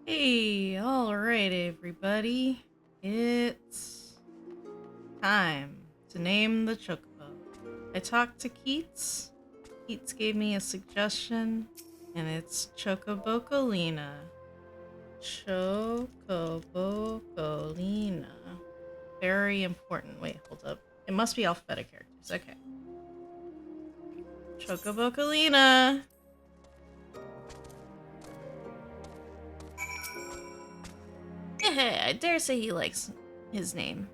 Hey, alright everybody. It's time to name the chocobo. I talked to Keats. Keats gave me a suggestion, and it's Chocobocolina. Chocobocolina. Very important. Wait, hold up. It must be alphabetic characters. Okay. Chocobocolina. I dare say he likes his name.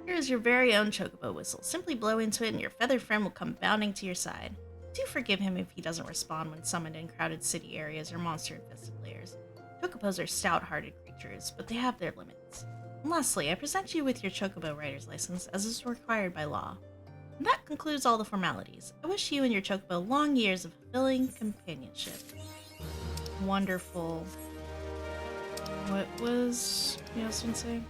Here is your very own chocobo whistle. Simply blow into it and your feathered friend will come bounding to your side. Do forgive him if he doesn't respond when summoned in crowded city areas or monster-infested layers. Chocobos are stout-hearted creatures, but they have their limits. And lastly, I present you with your chocobo rider's license, as is required by law. And that concludes all the formalities. I wish you and your chocobo long years of fulfilling companionship. Wonderful. What was Yasmin saying?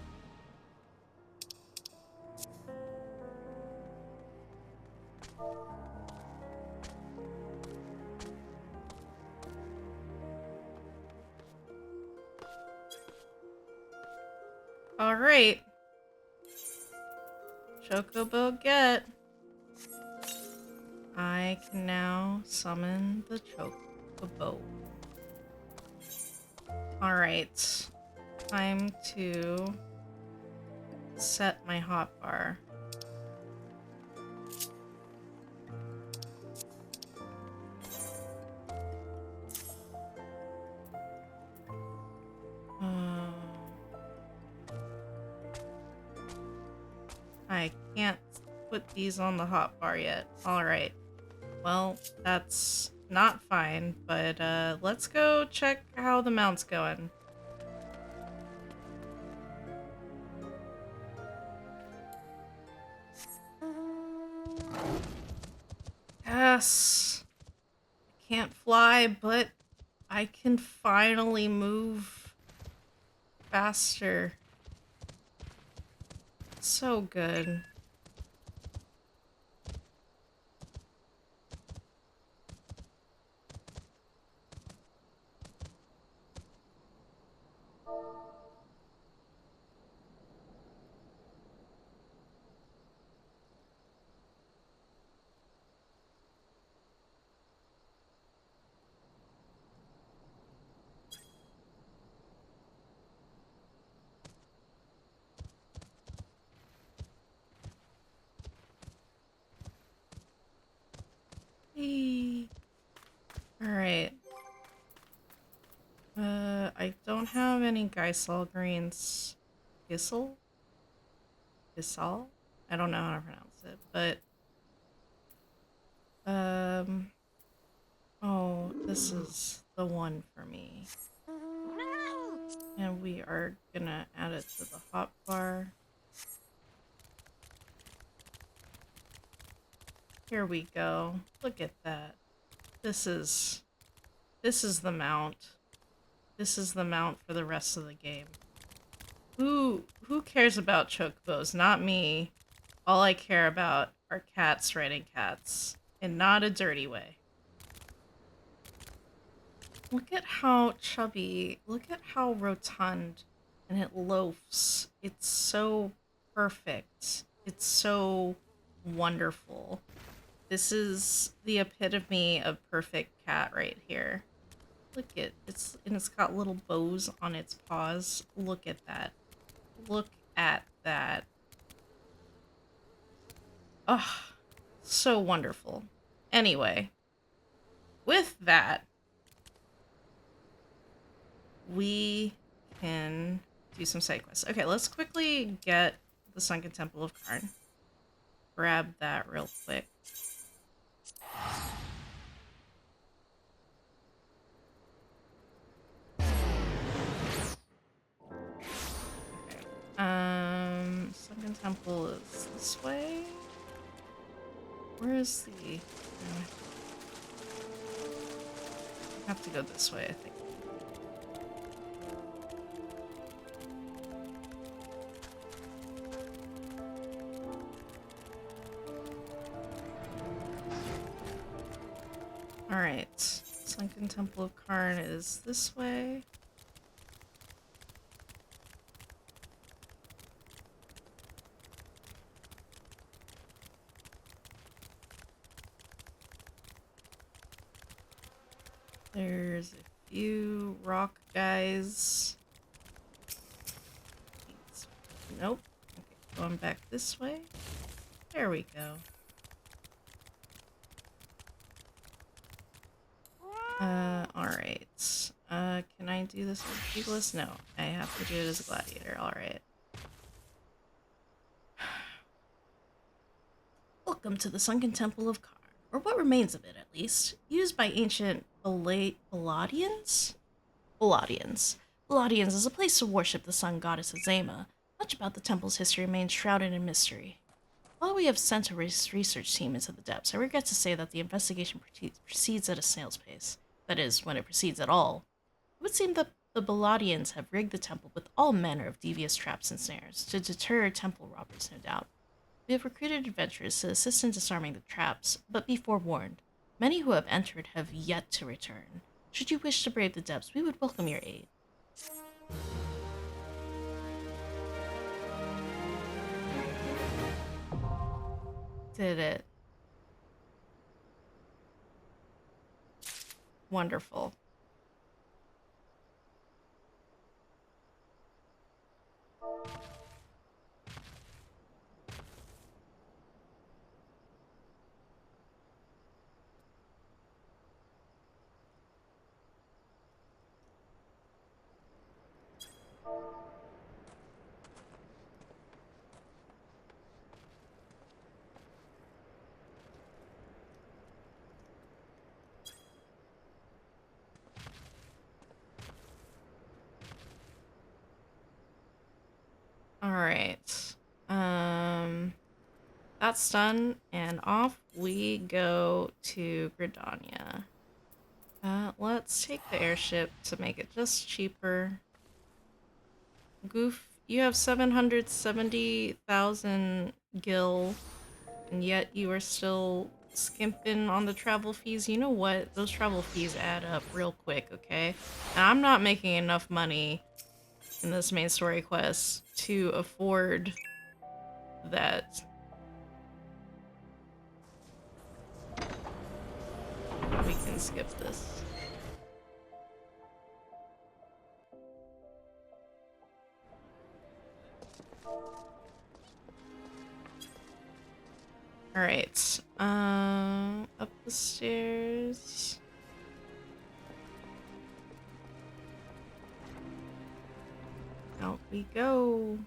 Alright. Chocobo get. I can now summon the chocobo. Alright. Time to set my hotbar. I can't put these on the hotbar yet. Alright. Well, that's not fine, but let's go check how the mount's going. Yes. I can't fly, but I can finally move faster. So good. Hey. Alright. I don't have any Geisel greens. Gissel? Gissal? I don't know how to pronounce it, but oh, this is the one for me. And we are gonna add it to the hotbar. Here we go. Look at that. This is the mount. This is the mount for the rest of the game. Who cares about chocobos? Not me. All I care about are cats riding cats. In not a dirty way. Look at how chubby, look at how rotund, and it loafs. It's so perfect. It's so wonderful. This is the epitome of perfect cat right here. Look at it's got little bows on its paws. Look at that. Look at that. Oh, so wonderful. Anyway, with that, we can do some side quests. Okay, let's quickly get the Sunken Temple of Karn. Grab that real quick. Okay. Sunken Temple is this way. Where is the... I have to go this way, I think. Alright. Sunken Temple of Karn is this way. There's a few rock guys. Nope. Okay, going back this way. There we go. Alright. Can I do this with Keyless? No, I have to do it as a gladiator. Alright. Welcome to the Sunken Temple of Kar, or what remains of it at least, used by ancient Balladians? Balladians. Balladians is a place to worship the sun goddess Azema. Much about the temple's history remains shrouded in mystery. While we have sent a research team into the depths, I regret to say that the investigation proceeds at a snail's pace. That is, when it proceeds at all. It would seem that the Balladians have rigged the temple with all manner of devious traps and snares, to deter temple robbers, no doubt. We have recruited adventurers to assist in disarming the traps, but be forewarned, many who have entered have yet to return. Should you wish to brave the depths, we would welcome your aid. Did it. Wonderful. Alright. That's done, and off we go to Gridania. Let's take the airship to make it just cheaper. Goof, you have 770,000 gil, and yet you are still skimping on the travel fees. You know what? Those travel fees add up real quick, okay? And I'm not making enough money in this main story quest to afford that. We can skip this. Alright, up the stairs. Out we go.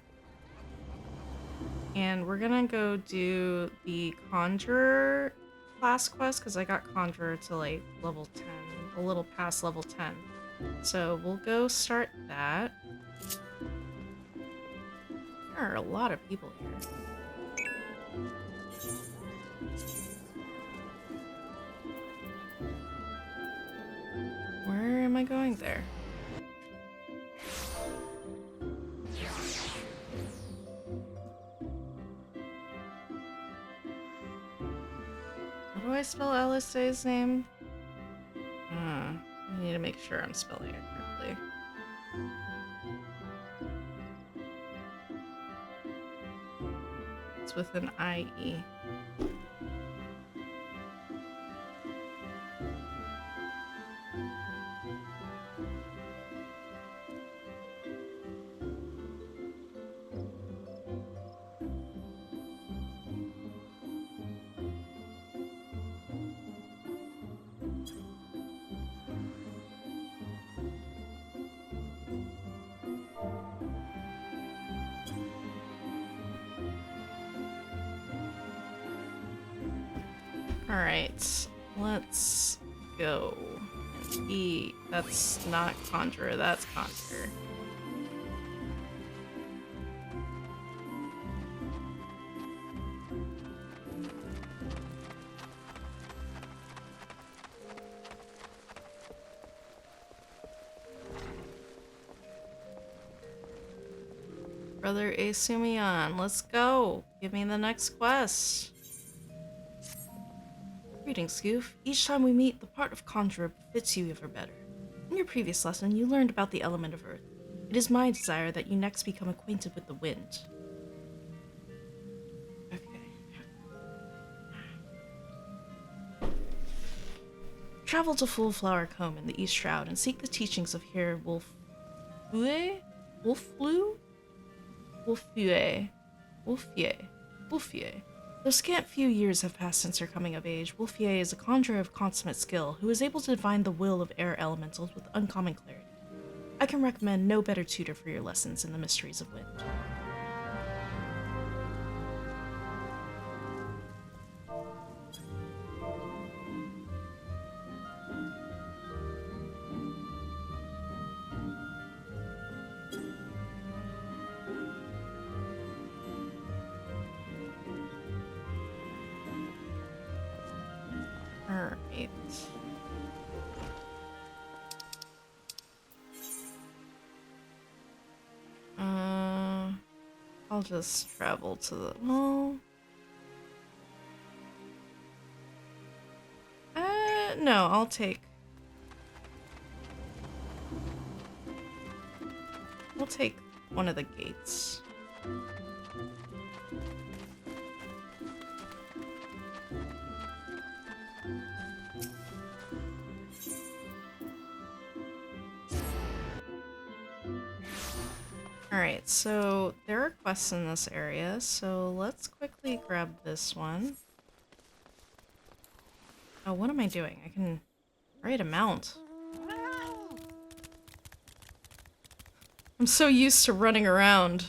And we're gonna go do the Conjurer class quest, because I got Conjurer to like level 10, a little past level 10. So we'll go start that. There are a lot of people here. Where am I going there? How do I spell LSA's name? I need to make sure I'm spelling it correctly. It's with an IE. Alright, let's go. And E, that's not Conjurer, that's Conjurer. Brother Asumion, let's go! Give me the next quest! Greetings, Goof. Each time we meet, the part of Conjurer fits you ever better. In your previous lesson, you learned about the element of Earth. It is my desire that you next become acquainted with the wind. Okay. Travel to Full Flower Combe in the East Shroud and seek the teachings of Here Wolfue? Wolflu? Wolfue. Wolfie. Wolfie. Though scant few years have passed since her coming of age, Wolfie is a conjurer of consummate skill who is able to divine the will of air elementals with uncommon clarity. I can recommend no better tutor for your lessons in the mysteries of wind. Alright. I'll just travel to the mall. No, I'll take one of the gates. Alright, so there are quests in this area, so let's quickly grab this one. Oh, what am I doing? I can ride a mount. I'm so used to running around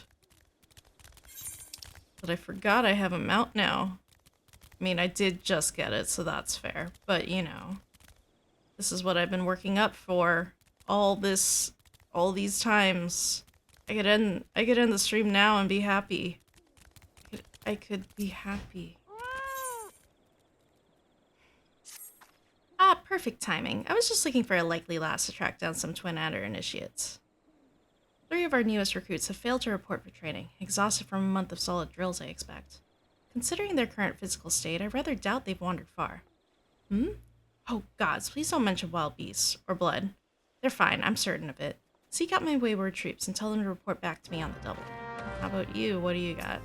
that I forgot I have a mount now. I mean, I did just get it, so that's fair. But, you know, this is what I've been working up for all these times. I could end the stream now and be happy. I could be happy. Ah, perfect timing. I was just looking for a likely lass to track down some twin adder initiates. 3 of our newest recruits have failed to report for training, exhausted from a month of solid drills, I expect. Considering their current physical state, I rather doubt they've wandered far. Hmm? Oh gods, please don't mention wild beasts, or blood. They're fine, I'm certain of it. Seek out my wayward troops and tell them to report back to me on the double. How about you? What do you got?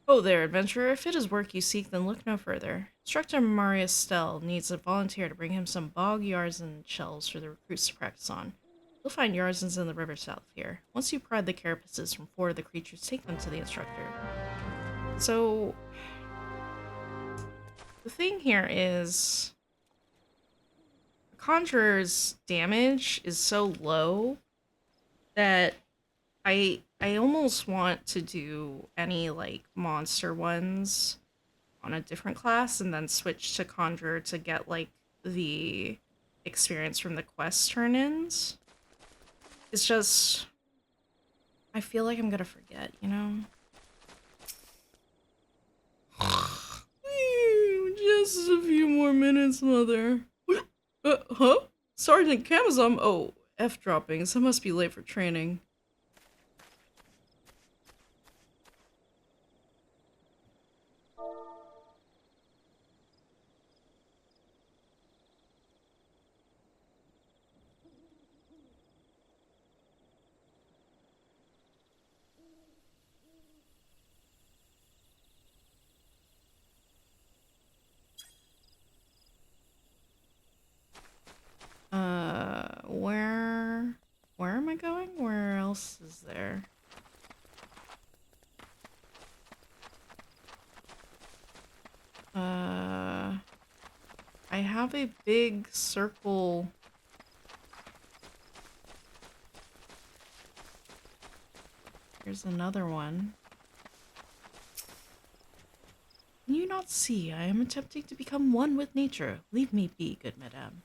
Oh there, adventurer. If it is work you seek, then look no further. Instructor Marius Stell needs a volunteer to bring him some bog Yarzan shells for the recruits to practice on. You'll find Yarzans in the river south here. Once you pry the carapaces from 4 of the creatures, take them to the instructor. So, the thing here is, the Conjurer's damage is so low that I almost want to do any, like, monster ones on a different class and then switch to Conjurer to get, like, the experience from the quest turn-ins. It's just, I feel like I'm gonna forget, you know? Just a few more minutes, mother. Huh? Sergeant Camazon? Oh, F-droppings. I must be late for training. Where am I going? Where else is there? I have a big circle. Here's another one. Can you not see I am attempting to become one with nature? Leave me be, good madame.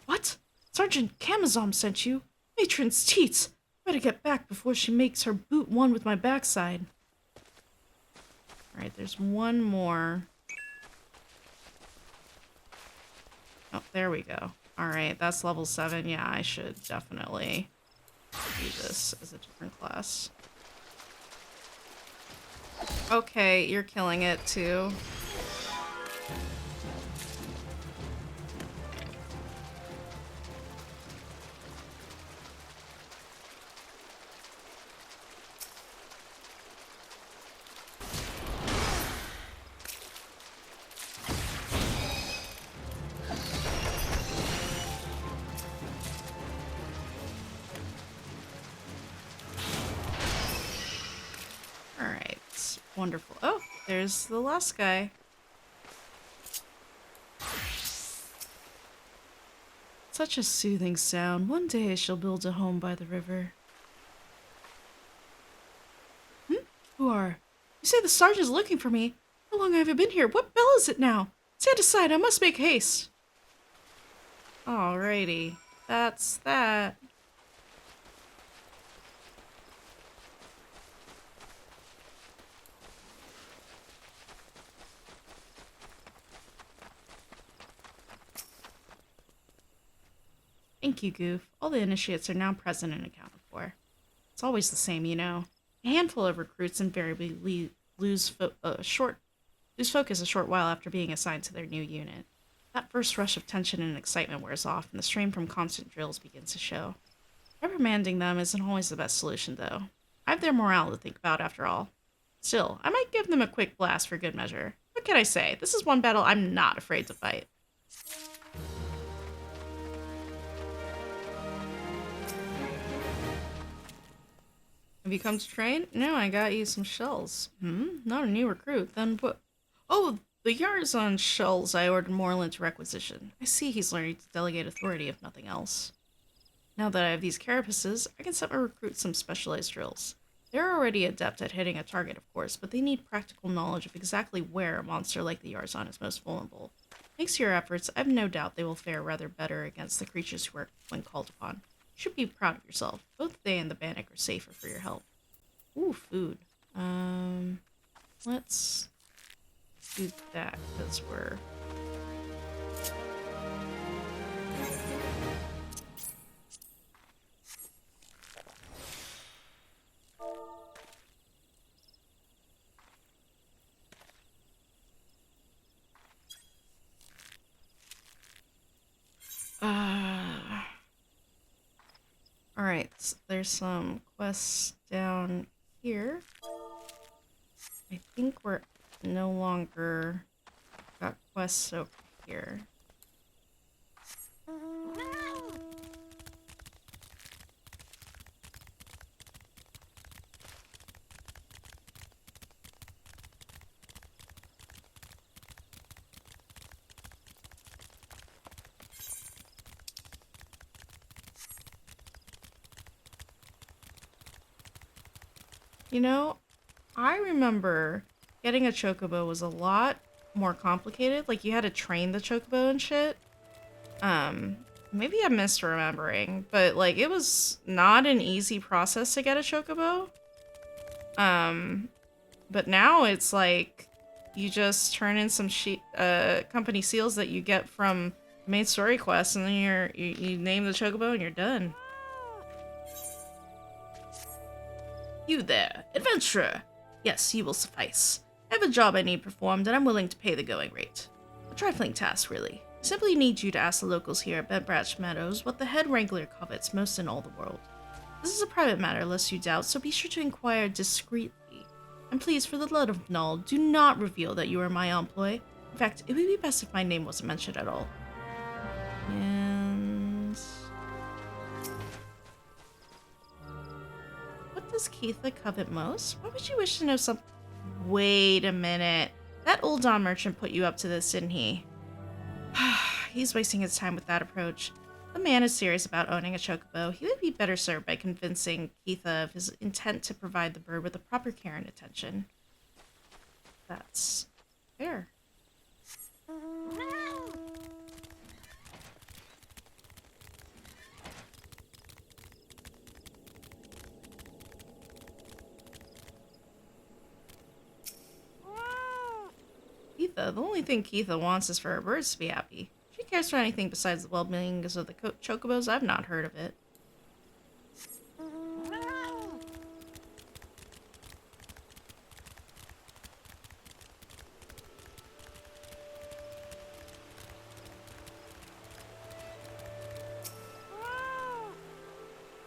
What? Sergeant Camazon sent you? Matron's teats! Better get back before she makes her boot one with my backside. Alright, there's one more. Oh, there we go. Alright, that's level 7. Yeah, I should definitely do this as a different class. Okay, you're killing it too. Wonderful. Oh, there's the last guy. Such a soothing sound. One day I shall build a home by the river. Who are? You say the sergeant's looking for me. How long have I been here? What bell is it now? Stand aside, I must make haste. Alrighty. That's that. Thank you, Goof. All the initiates are now present and accounted for. It's always the same, you know. A handful of recruits invariably lose focus a short while after being assigned to their new unit. That first rush of tension and excitement wears off, and the strain from constant drills begins to show. Reprimanding them isn't always the best solution, though. I have their morale to think about, after all. Still, I might give them a quick blast for good measure. What can I say? This is one battle I'm not afraid to fight. Have you come to train? No, I got you some shells. Not a new recruit. Then what? Oh, the Yarzon shells I ordered Moreland to requisition. I see he's learning to delegate authority, if nothing else. Now that I have these carapaces, I can set my recruits some specialized drills. They're already adept at hitting a target, of course, but they need practical knowledge of exactly where a monster like the Yarzon is most vulnerable. Thanks to your efforts, I have no doubt they will fare rather better against the creatures who are when called upon. You should be proud of yourself. Both they and the Bannock are safer for your help. Ooh, food. Let's do that, because we're... Alright, so there's some quests down here. I think we're no longer got quests over here. You know, I remember getting a chocobo was a lot more complicated. Like, you had to train the chocobo and shit. Maybe I'm misremembering, but, like, it was not an easy process to get a chocobo. But now it's like, you just turn in some company seals that you get from the main story quest, and then you name the chocobo and you're done. You there, adventurer! Yes, you will suffice. I have a job I need performed, and I'm willing to pay the going rate. A trifling task, really. I simply need you to ask the locals here at Bent Branch Meadows what the head wrangler covets most in all the world. This is a private matter, lest you doubt, so be sure to inquire discreetly. And please, for the love of Null, do not reveal that you are my employee. In fact, it would be best if my name wasn't mentioned at all. And... what does Keitha covet most? Why would you wish to know something? Wait a minute. That old Don merchant put you up to this, didn't he? He's wasting his time with that approach. The man is serious about owning a chocobo. He would be better served by convincing Keitha of his intent to provide the bird with the proper care and attention. That's fair. Keitha, the only thing Keitha wants is for her birds to be happy. If she cares for anything besides the well-being of the chocobos, I've not heard of it.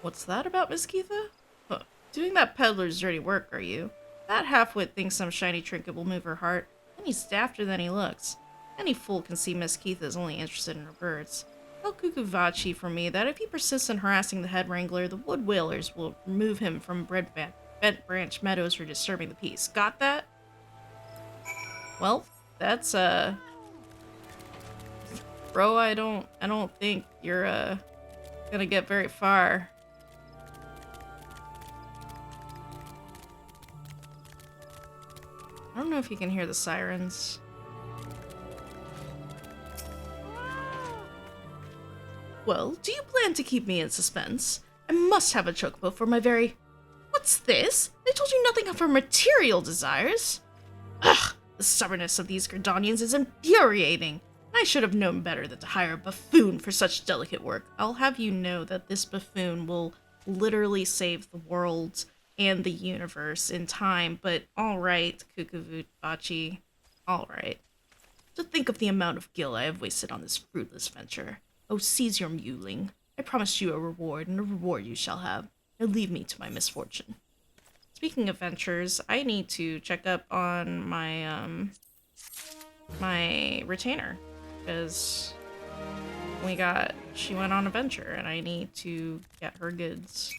What's that about, Miss Keitha? Huh. Doing that peddler's dirty work, are you? That half-wit thinks some shiny trinket will move her heart, and he's dafter than he looks. Any fool can see Miss Keitha is only interested in her birds. Tell Kukuvachi for me that if he persists in harassing the head wrangler, the wood whalers will remove him from Bent Branch Meadows for disturbing the peace. Got that? Well, that's bro, I don't think you're gonna get very far. I don't know if you can hear the sirens. Well, do you plan to keep me in suspense? I must have a chocobo for my very... What's this? They told you nothing of her material desires. Ugh, the stubbornness of these Gerdanians is infuriating. I should have known better than to hire a buffoon for such delicate work. I'll have you know that this buffoon will literally save the world and the universe in time, but alright, Kukuvubachi. Alright. To think of the amount of gil I have wasted on this fruitless venture. Oh, seize your mewling. I promised you a reward, and a reward you shall have. Now leave me to my misfortune. Speaking of ventures, I need to check up on my, my retainer. Because she went on a venture, and I need to get her goods.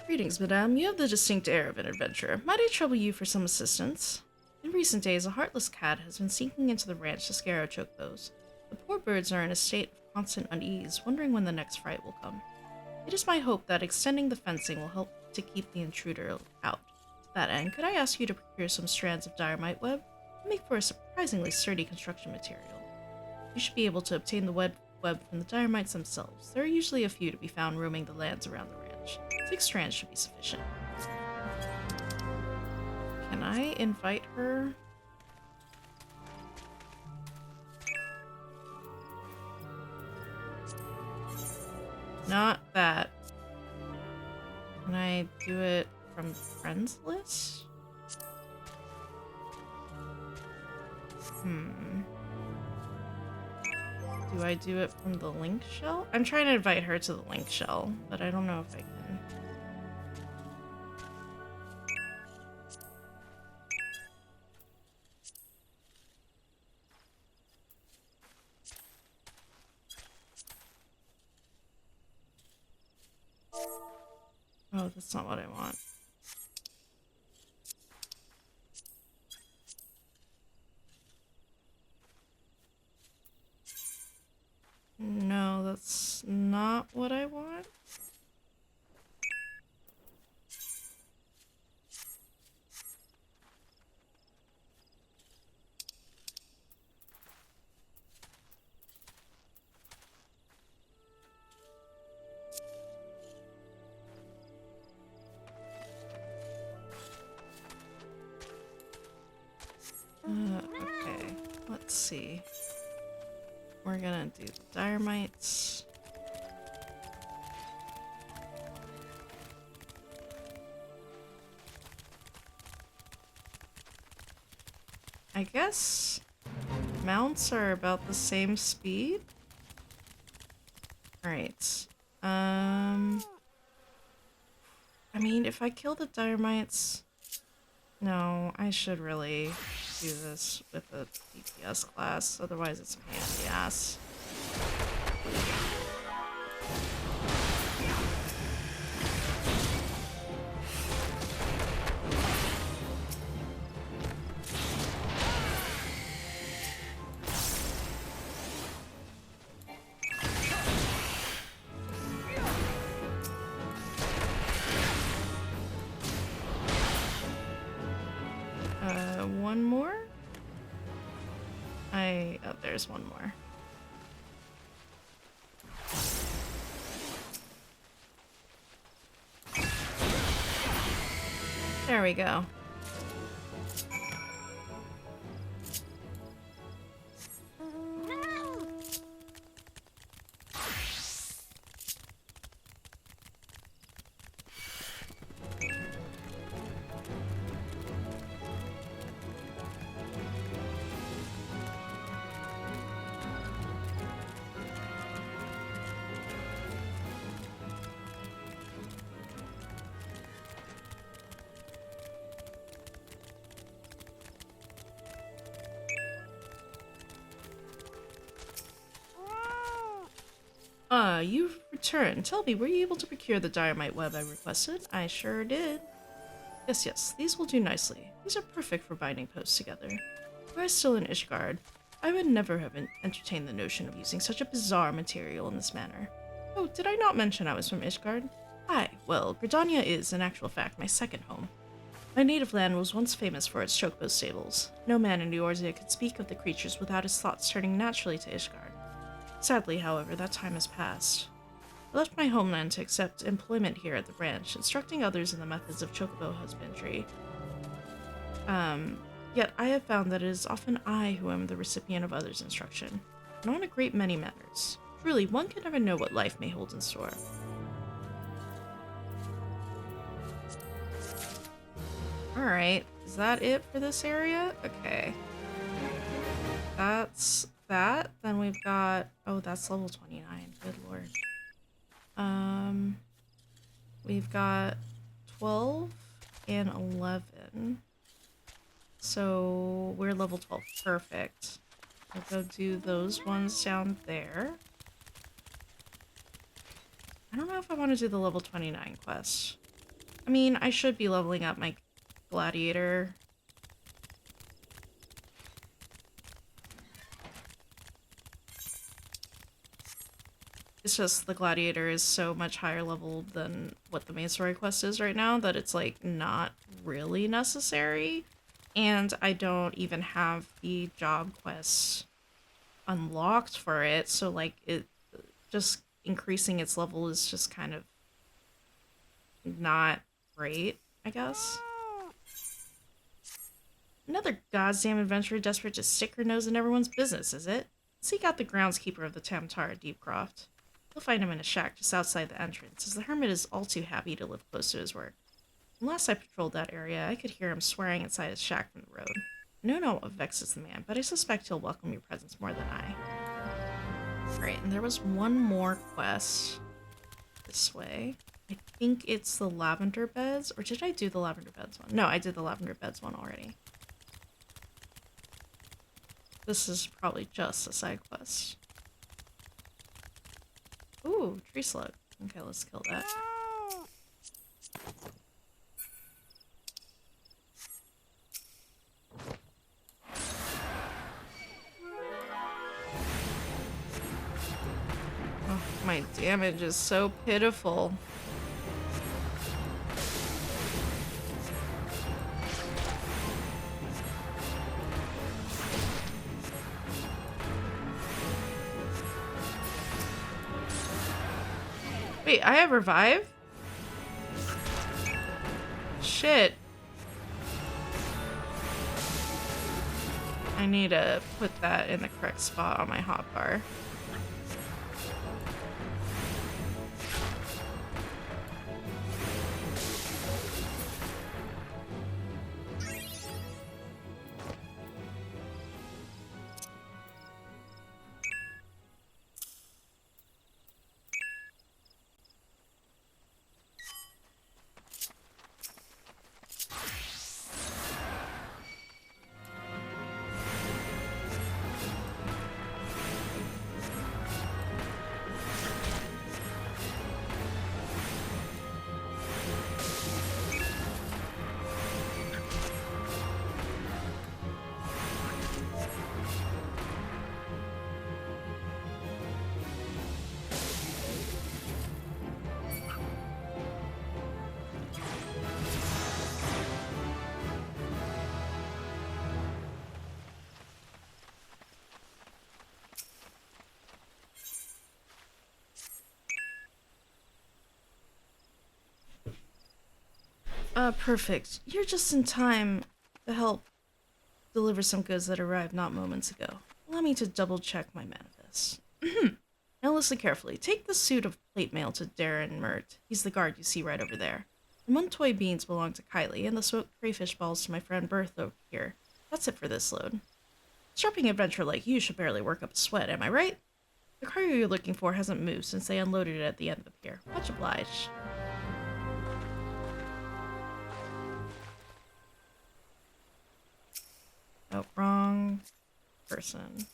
Greetings, madame. You have the distinct air of an adventurer. Might I trouble you for some assistance? In recent days, a heartless cat has been sneaking into the ranch to scare our chocobos. The poor birds are in a state of constant unease, wondering when the next fright will come. It is my hope that extending the fencing will help to keep the intruder out. To that end, could I ask you to procure some strands of dynamite web? They make for a surprisingly sturdy construction material. You should be able to obtain the web from the dynamites themselves. There are usually a few to be found roaming the lands around the ranch. 6 strands should be sufficient. Can I invite her? Not that. Can I do it from friends list? Do I do it from the link shell? I'm trying to invite her to the link shell, but I don't know if I can. Oh, that's not what I want. No, that's not what I want. Okay, let's see. We're gonna do the dynamites. I guess mounts are about the same speed. Alright. I mean, if I kill the dynamites... No, I should really do this with a DPS class, otherwise it's a pain in the ass. One more? Oh, there's one more. There we go. Ah, you've returned. Tell me, were you able to procure the dynamite web I requested? I sure did. Yes, these will do nicely. These are perfect for binding posts together. Were I still in Ishgard, I would never have entertained the notion of using such a bizarre material in this manner. Oh, did I not mention I was from Ishgard? Hi, well, Gridania is, in actual fact, my second home. My native land was once famous for its chocobo stables. No man in Eorzea could speak of the creatures without his thoughts turning naturally to Ishgard. Sadly, however, that time has passed. I left my homeland to accept employment here at the branch, instructing others in the methods of chocobo husbandry. Yet I have found that it is often I who am the recipient of others' instruction, and on a great many matters. Truly, one can never know what life may hold in store. Alright, is that it for this area? Okay. That's that. Then we've got... Oh, that's level 29. Good lord. We've got 12 and 11. So we're level 12. Perfect. We'll go do those ones down there. I don't know if I want to do the level 29 quest. I mean, I should be leveling up my gladiator. It's just the gladiator is so much higher level than what the main story quest is right now that it's like not really necessary. And I don't even have the job quests unlocked for it, so like it just increasing its level is just kind of not great, I guess. Another goddamn adventurer desperate to stick her nose in everyone's business, is it? Seek out the groundskeeper of the Tamtara Deepcroft. You'll find him in a shack just outside the entrance, as the hermit is all too happy to live close to his work. When last I patrolled that area, I could hear him swearing inside his shack from the road. I don't know what vexes the man, but I suspect he'll welcome your presence more than I. Right, and there was one more quest this way. I think it's the lavender beds, or did I do the lavender beds one? No, I did the lavender beds one already. This is probably just a side quest. Ooh, tree slug. Okay, let's kill that. Oh, my damage is so pitiful. Wait, I have revive? Shit. I need to put that in the correct spot on my hotbar. Perfect. You're just in time to help deliver some goods that arrived not moments ago. Allow me to double check my manifest. Now listen carefully. Take the suit of plate mail to Darren Mert. He's the guard you see right over there. The Muntoy beans belong to Kylie, and the smoked crayfish balls to my friend Bertha here. That's it for this load. A strapping adventurer like you should barely work up a sweat, am I right? The cargo you're looking for hasn't moved since they unloaded it at the end of the pier. Much obliged. Oh, wrong person.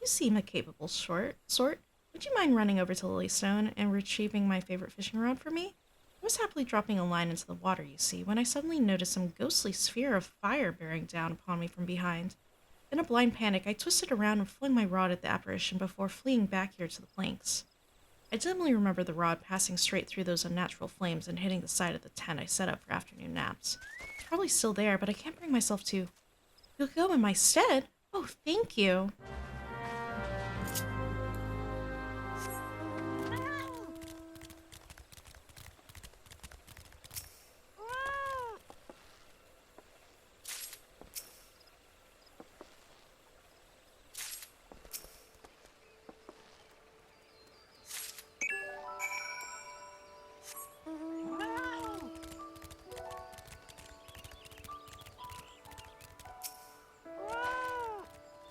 You seem a capable sort. Would you mind running over to Lilystone and retrieving my favorite fishing rod for me? I was happily dropping a line into the water, you see, when I suddenly noticed some ghostly sphere of fire bearing down upon me from behind. In a blind panic, I twisted around and flung my rod at the apparition before fleeing back here to the planks. I dimly remember the rod passing straight through those unnatural flames and hitting the side of the tent I set up for afternoon naps. It's probably still there, but I can't bring myself to... You'll go in my stead? Oh, thank you.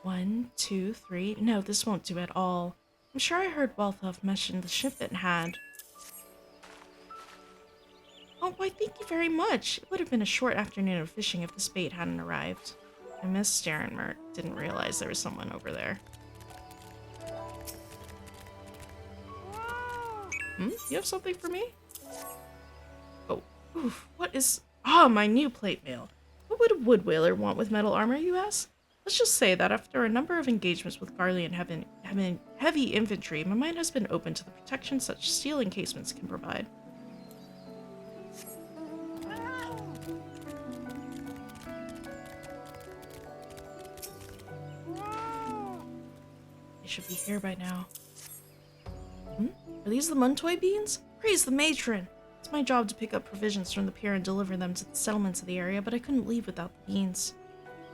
One, two, three. No, this won't do at all. I'm sure I heard Walthoff mention the ship it had. Oh, why, thank you very much. It would have been a short afternoon of fishing if this bait hadn't arrived. I missed Starenmert. Didn't realize there was someone over there. You have something for me? Oh, oof, what is... Ah, my new plate mail. What would a wood whaler want with metal armor, you ask? Let's just say that after a number of engagements with Garlean heavy infantry, my mind has been open to the protection such steel encasements can provide. They should be here by now. Are these the Muntoy beans? Praise the matron! It's my job to pick up provisions from the pier and deliver them to the settlements of the area, but I couldn't leave without the beans.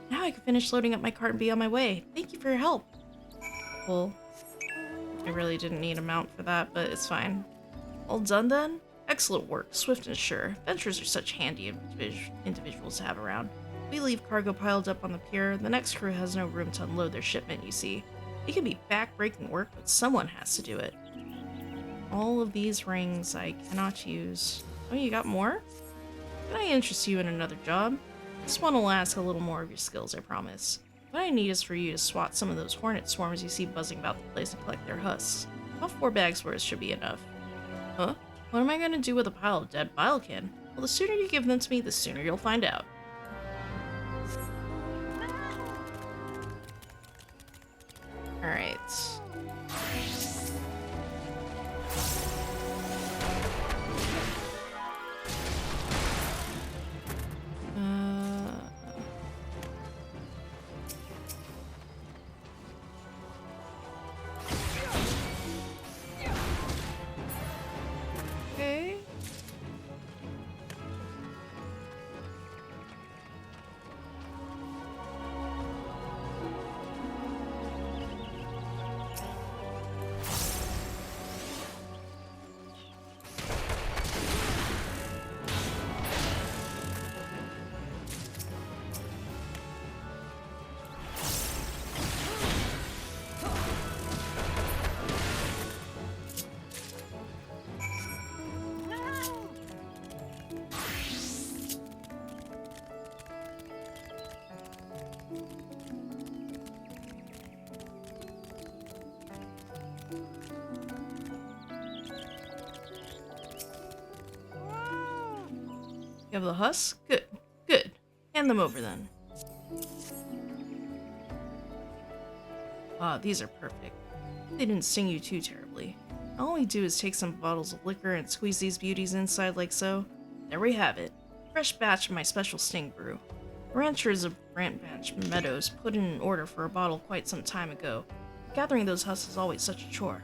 Now I can finish loading up my cart and be on my way. Thank you for your help. Cool. I really didn't need a mount for that, but it's fine. All done then? Excellent work, swift and sure. Adventurers are such handy individuals to have around. We leave cargo piled up on the pier. The next crew has no room to unload their shipment, you see. It can be back-breaking work, but someone has to do it. All of these rings I cannot use. Oh, you got more? Can I interest you in another job? This one will ask a little more of your skills, I promise. What I need is for you to swat some of those hornet swarms you see buzzing about the place and collect their husks. About 4 bags worth should be enough. Huh? What am I going to do with a pile of dead bilekin? Well, the sooner you give them to me, the sooner you'll find out. Alright. Okay. You have the husks? Good. Good. Hand them over then. Ah, these are perfect. They didn't sting you too terribly. All we do is take some bottles of liquor and squeeze these beauties inside like so. There we have it. Fresh batch of my special sting brew. The ranchers of Brant Branch Meadows put in an order for a bottle quite some time ago. Gathering those husks is always such a chore.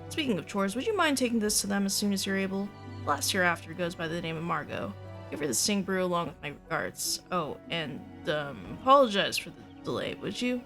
Speaking of chores, would you mind taking this to them as soon as you're able? The last hereafter goes by the name of Margot. Give her the sting brew along with my regards. Oh, and, apologize for the delay, would you?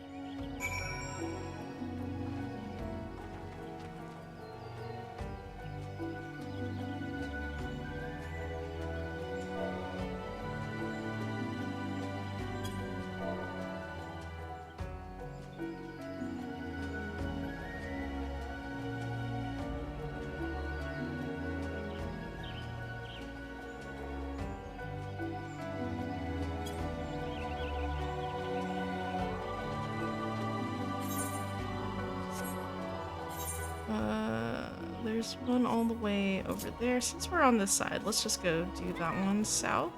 there's one all the way over there. Since we're on this side, let's just go do that one south.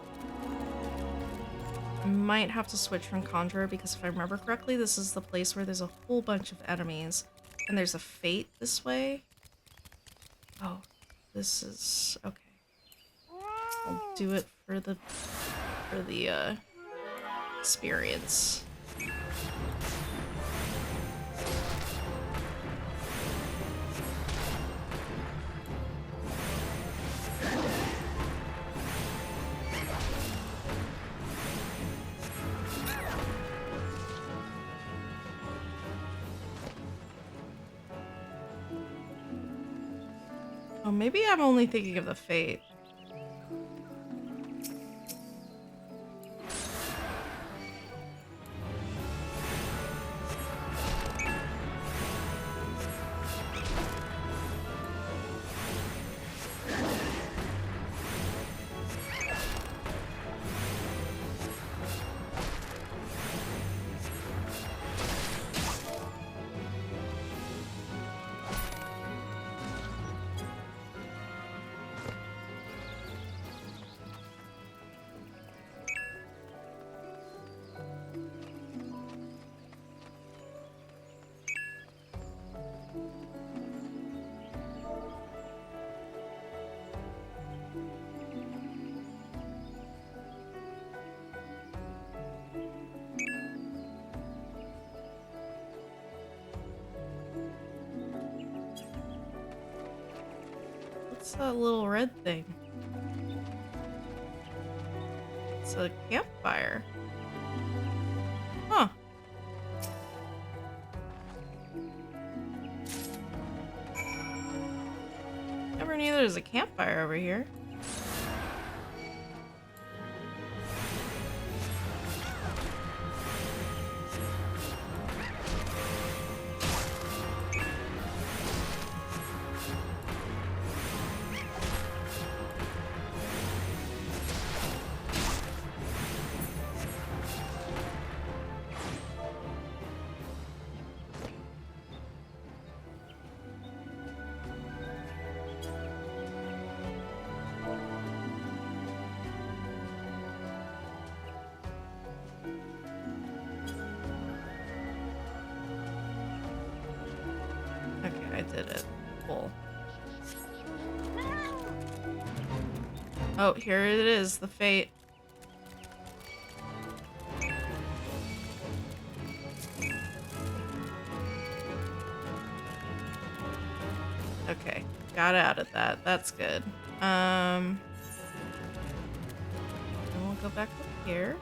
I might have to switch from Conjurer because if I remember correctly, this is the place where there's a whole bunch of enemies. And there's a fate this way. Oh, this is... okay. I'll do it for the experience. Oh, maybe I'm only thinking of the fate. What's that little red thing? It's a campfire. Huh. Never knew there was a campfire over here. Okay, I did it. Cool. Oh, here it is, the fate. Okay, got out of that. That's good. Then we'll go back up here.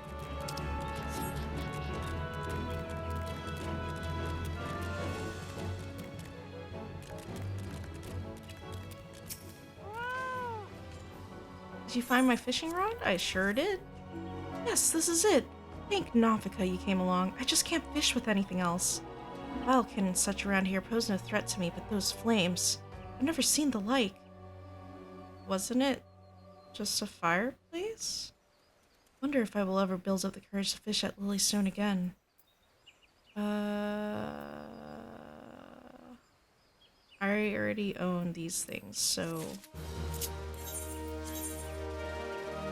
Did you find my fishing rod? I sure did. Yes, this is it. Thank Navika you came along. I just can't fish with anything else. Wildkin and such around here pose no threat to me, but those flames. I've never seen the like. Wasn't it just a fireplace? Wonder if I will ever build up the courage to fish at Lilystone again. I already own these things, so...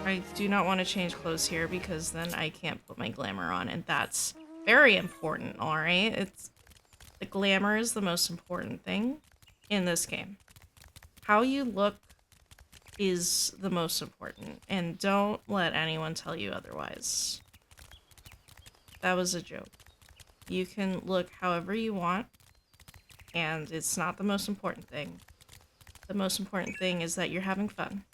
I do not want to change clothes here because then I can't put my glamour on, and that's very important, alright? It's... the glamour is the most important thing in this game. How you look is the most important, and don't let anyone tell you otherwise. That was a joke. You can look however you want, and it's not the most important thing. The most important thing is that you're having fun.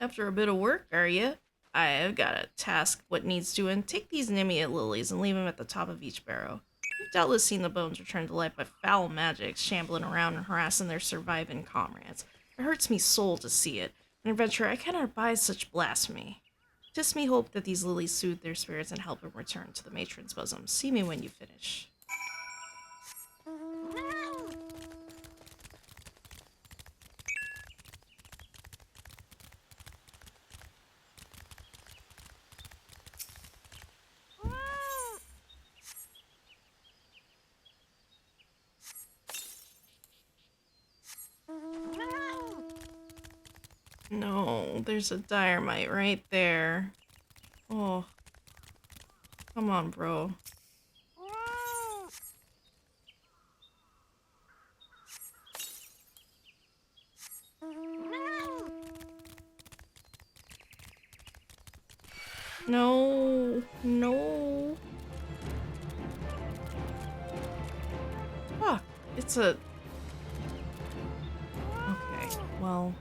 After a bit of work, are you? I've got a task what needs doing. Take these Nimiate lilies and leave them at the top of each barrow. You've doubtless seen the bones returned to life by foul magic, shambling around and harassing their surviving comrades. It hurts me soul to see it. An adventurer, I cannot abide such blasphemy. Tis me hope that these lilies soothe their spirits and help them return to the matron's bosom. See me when you finish. No, there's a dynamite right there. Oh, come on, bro. No, no. Ah, it's a... Okay, well...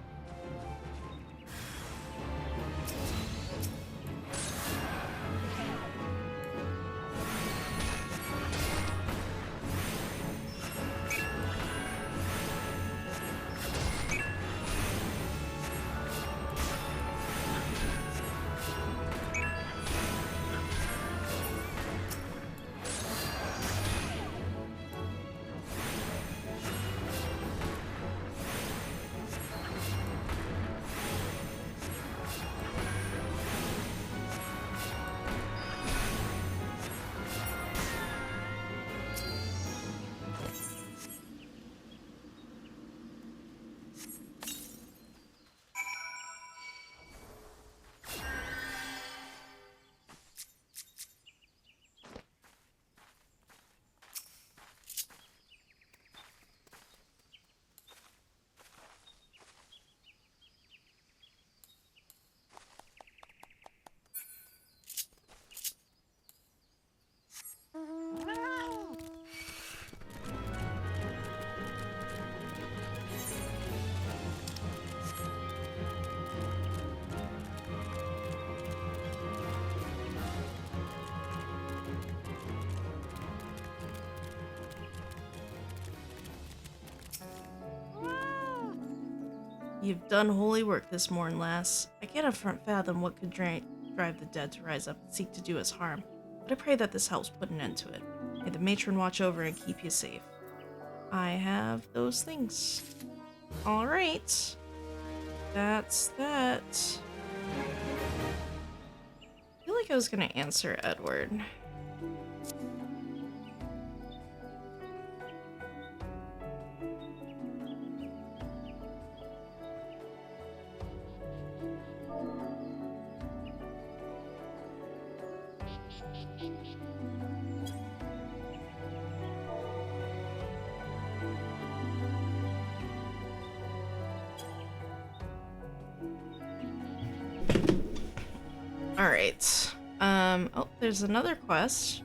You've done holy work this morn, lass. I cannot fathom what could drive the dead to rise up and seek to do us harm, but I pray that this helps put an end to it. May the matron watch over and keep you safe. I have those things. Alright. That's that. I feel like I was gonna answer Edward. Alright. Oh, there's another quest.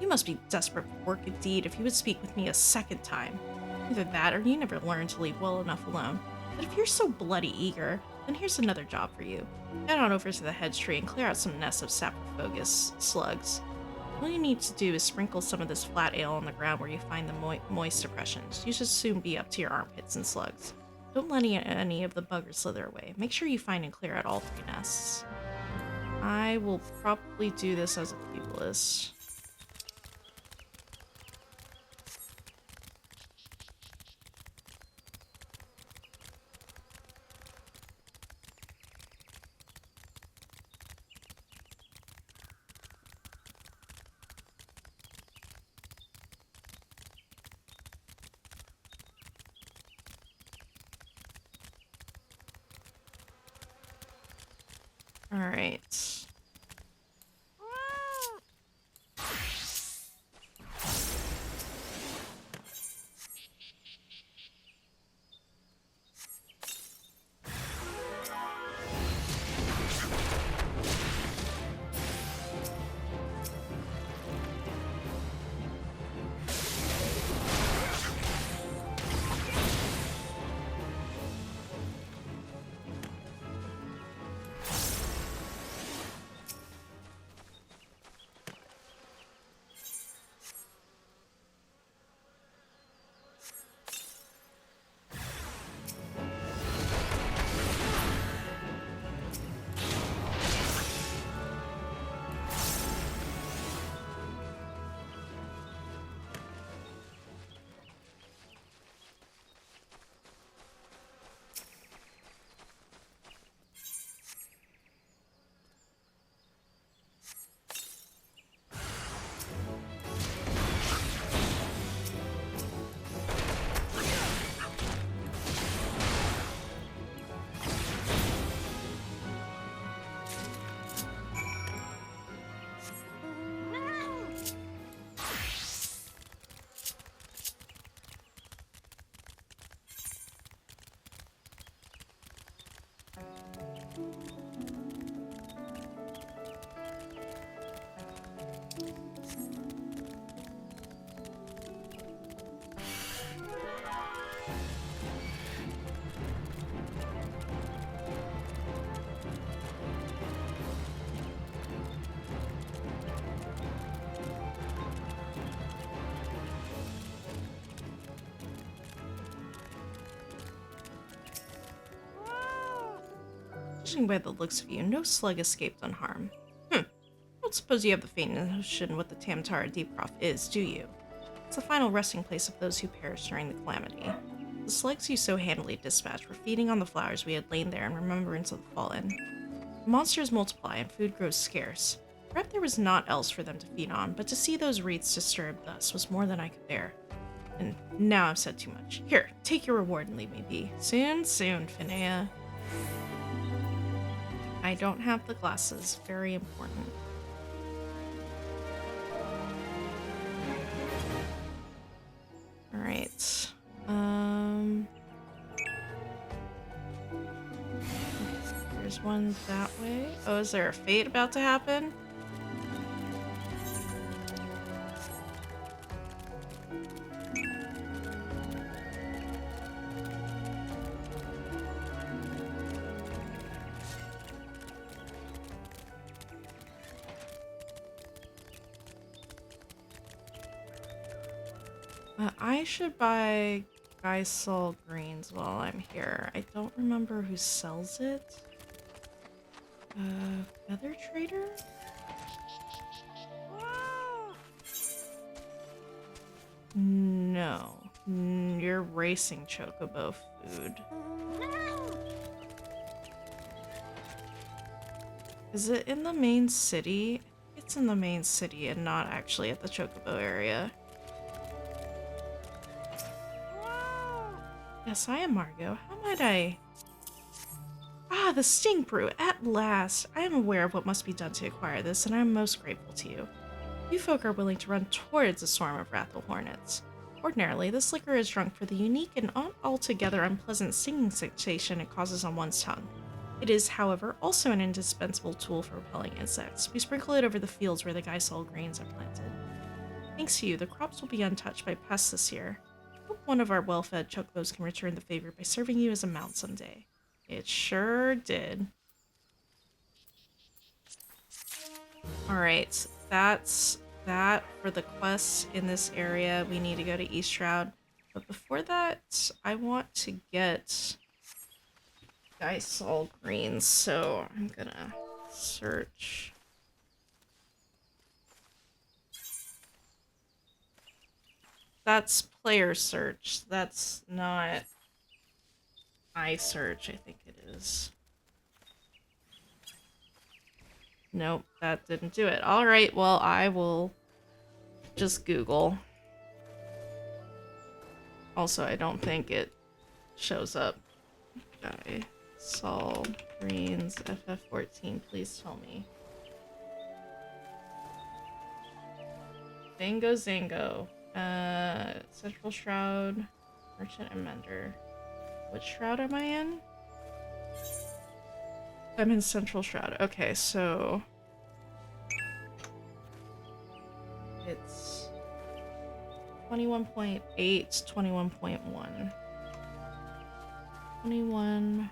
You must be desperate for work indeed if you would speak with me a second time. Either that or you never learn to leave well enough alone. But if you're so bloody eager, then here's another job for you. Head on over to the hedge tree and clear out some nests of saprophagus slugs. All you need to do is sprinkle some of this flat ale on the ground where you find the moist depressions. You should soon be up to your armpits in slugs. Don't let any of the buggers slither away. Make sure you find and clear out all 3 nests. I will probably do this as a pupilist. Alright. Judging by the looks of you, no slug escaped unharmed. I don't suppose you have the faintest notion what the Tamtara Deepcroft is, do you? It's the final resting place of those who perished during the calamity. The slugs you so handily dispatched were feeding on the flowers we had lain there in remembrance of the fallen. The monsters multiply and food grows scarce. Perhaps there was naught else for them to feed on, but to see those wreaths disturbed thus was more than I could bear. And now I've said too much. Here, take your reward and leave me be. Soon, Finea. I don't have the glasses. Very important. Alright. There's one that way. Oh, is there a fate about to happen? I should buy Geisel greens while I'm here. I don't remember who sells it. Feather trader? No. You're racing chocobo food. Is it in the main city? It's in the main city and not actually at the chocobo area. Yes, I am Margot. How might I... Ah, the sting brew! At last! I am aware of what must be done to acquire this, and I am most grateful to you. You folk are willing to run towards a swarm of wrathful hornets. Ordinarily, this liquor is drunk for the unique and not altogether unpleasant stinging sensation it causes on one's tongue. It is, however, also an indispensable tool for repelling insects. We sprinkle it over the fields where the Geisel grains are planted. Thanks to you, the crops will be untouched by pests this year. Hope one of our well-fed chocobos can return the favor by serving you as a mount someday. It sure did. Alright, that's that for the quests in this area. We need to go to East Shroud. But before that, I want to get Geisel greens, so I'm gonna search. That's player search. That's not iSearch, I think it is. Nope, that didn't do it. Alright, well, I will just Google. Also, I don't think it shows up. Geisel greens, FF14, please tell me. Zango. Central Shroud, Merchant and Mender. Which shroud am I in? I'm in Central Shroud. Okay, so... it's 21.8, 21.1. 21...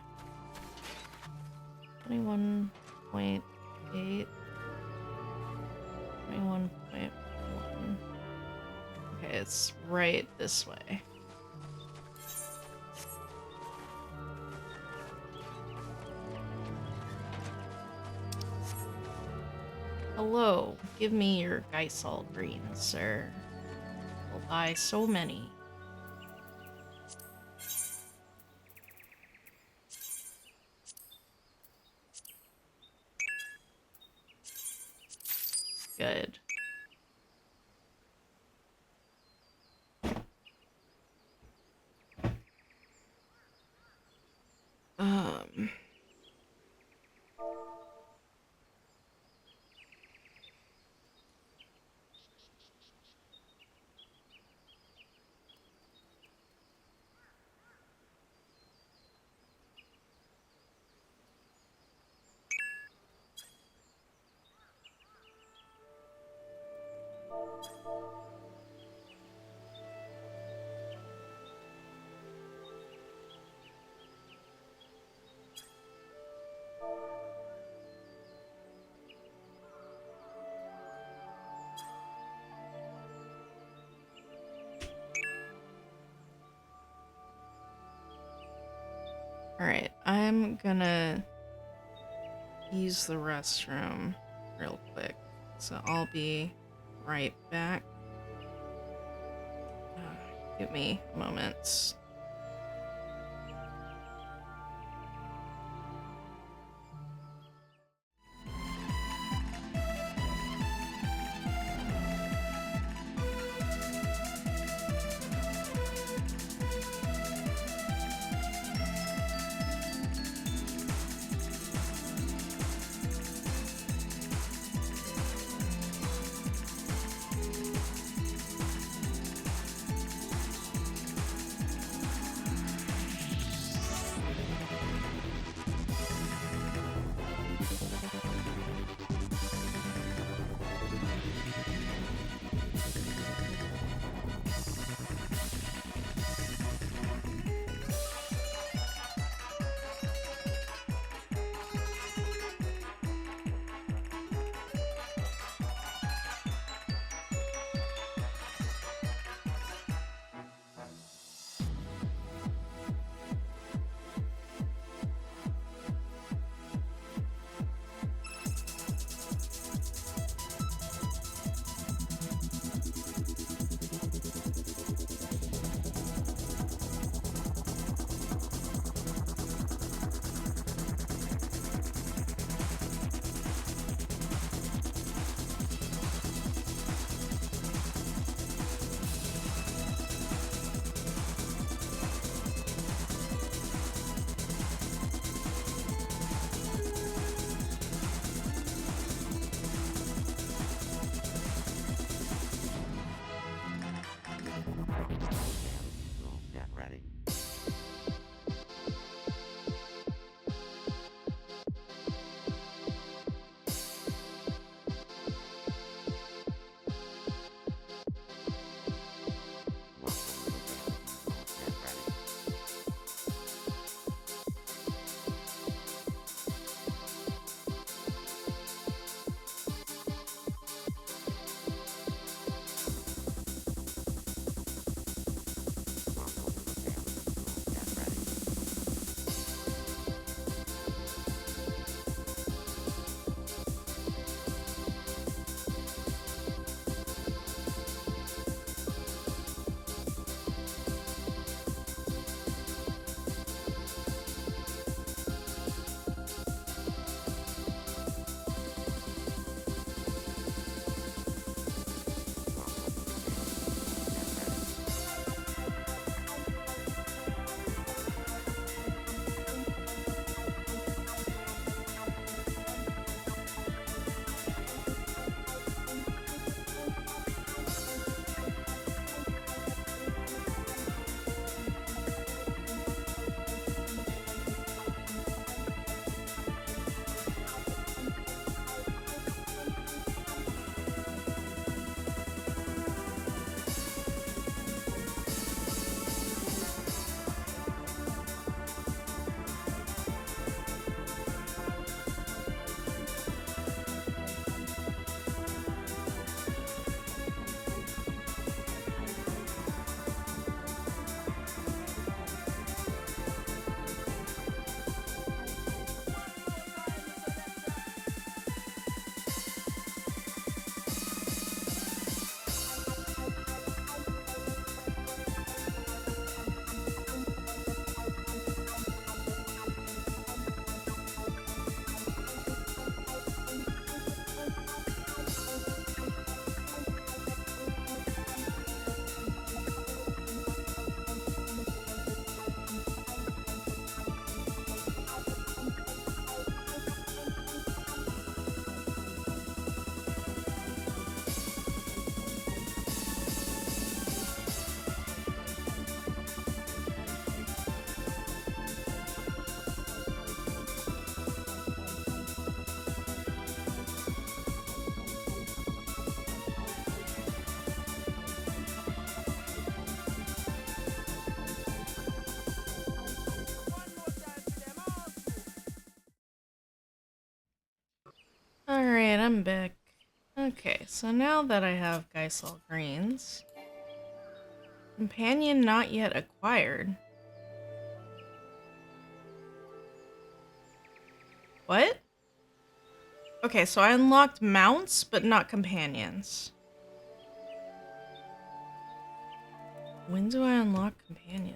21.8... 21.1. Okay, it's right this way. Hello, give me your Geisel greens, sir. I'll buy so many. Good. I'm gonna use the restroom real quick, so I'll be right back. Give me a moment. Get ready. Alright, I'm back. Okay, so now that I have Geisel Greens, companion not yet acquired. What? Okay, so I unlocked mounts, but not companions. When do I unlock companions?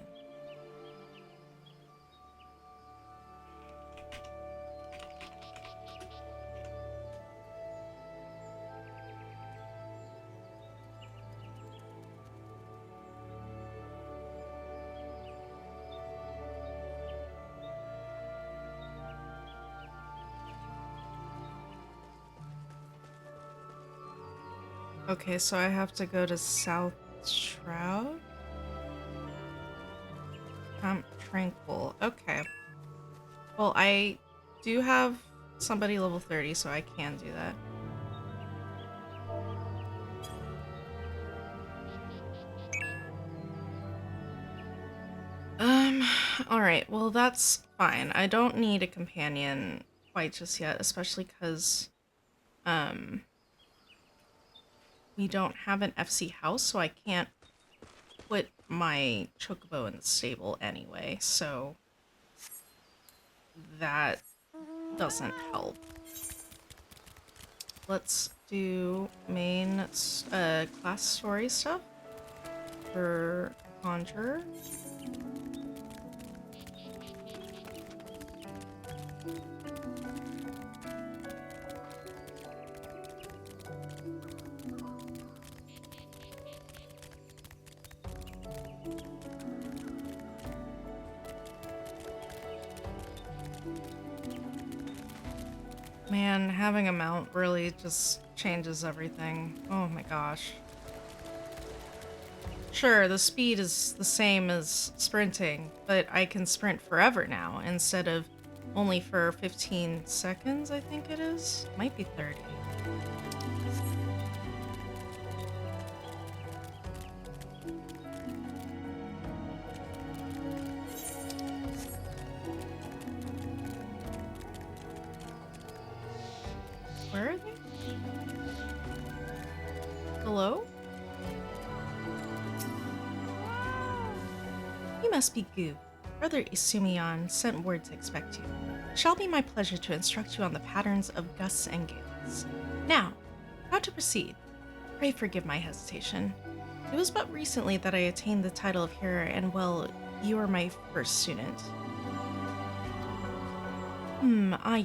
Okay, so I have to go to South Shroud? Camp Tranquil. Okay. Well, I do have somebody level 30, so I can do that. Alright, well that's fine. I don't need a companion quite just yet, especially because, we don't have an FC house, so I can't put my chocobo in the stable anyway, so that doesn't help. Let's do main class story stuff for Conjurer. Man, having a mount really just changes everything. Oh my gosh. Sure, the speed is the same as sprinting, but I can sprint forever now instead of only for 15 seconds, I think it is. Might be 30. Where are they? Hello? You must be Goob. Brother Isumiyan sent word to expect you. It shall be my pleasure to instruct you on the patterns of gusts and gales. Now, how to proceed? Pray forgive my hesitation. It was but recently that I attained the title of hero, and well, you are my first student.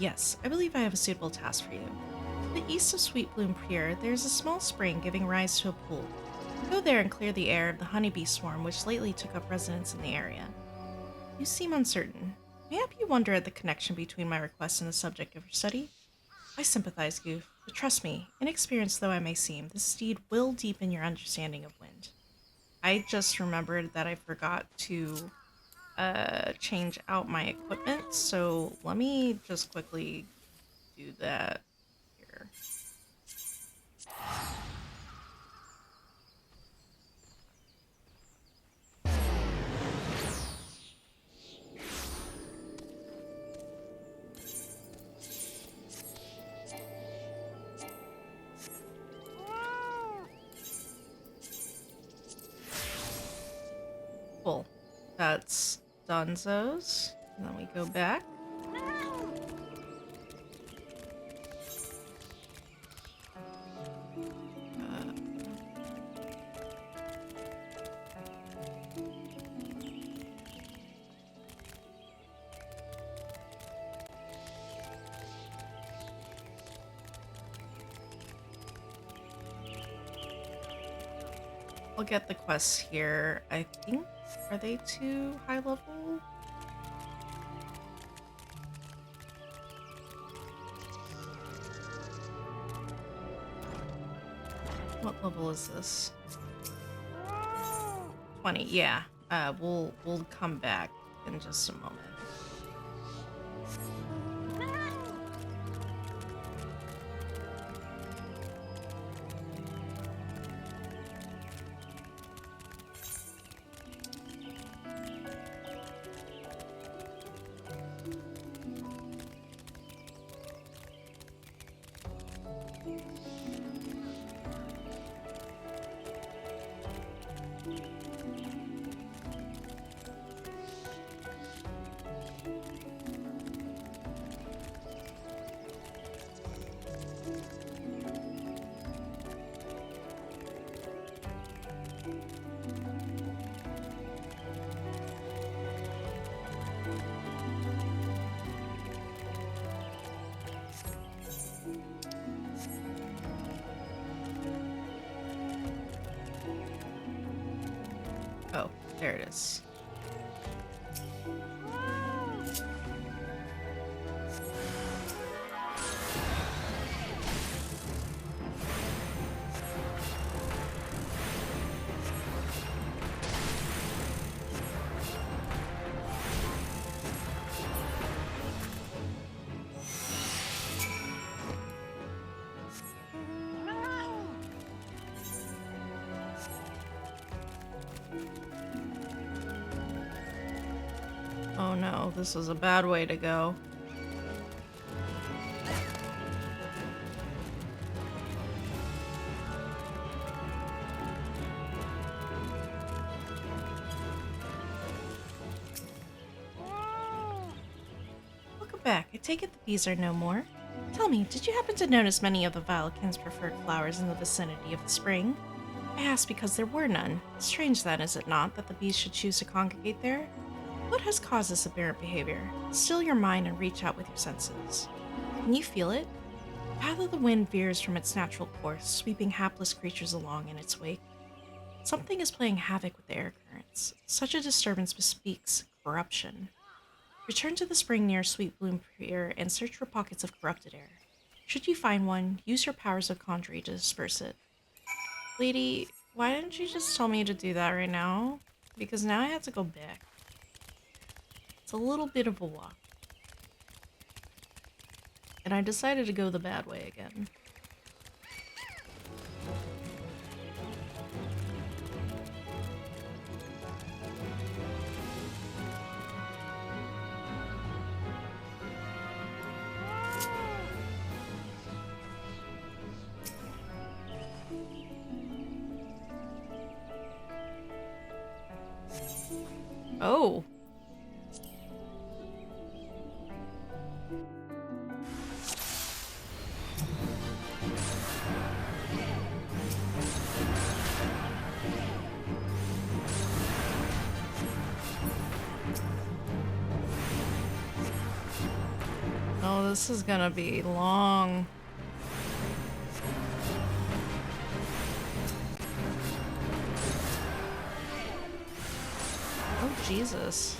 Yes, I believe I have a suitable task for you. To the east of Sweetbloom Pier, there is a small spring giving rise to a pool. Go there and clear the air of the honeybee swarm which lately took up residence in the area. You seem uncertain. Mayhap you wonder at the connection between my request and the subject of your study? I sympathize, Goof, but trust me, inexperienced though I may seem, this steed will deepen your understanding of wind. I just remembered that I forgot to change out my equipment, so let me just quickly do that here. Cool. That's Dunzo's. And then we go back. I'll get the quests here. I think, are they too high level? What level is this? 20, yeah. We'll come back in just a moment. Oh, there it is. Oh no, this is a bad way to go. Welcome back. I take it the bees are no more. Tell me, did you happen to notice many of the Vilekin's preferred flowers in the vicinity of the spring? I ask because there were none. Strange then, is it not, that the bees should choose to congregate there? What has caused this aberrant behavior? Still your mind and reach out with your senses. Can you feel it? The path of the wind veers from its natural course, sweeping hapless creatures along in its wake. Something is playing havoc with the air currents. Such a disturbance bespeaks corruption. Return to the spring near Sweet Bloom Pier and search for pockets of corrupted air. Should you find one, use your powers of conjuring to disperse it. Lady, why didn't you just tell me to do that right now? Because now I have to go back. It's a little bit of a walk. And I decided to go the bad way again. Oh. Oh, this is gonna be long. Oh, Jesus.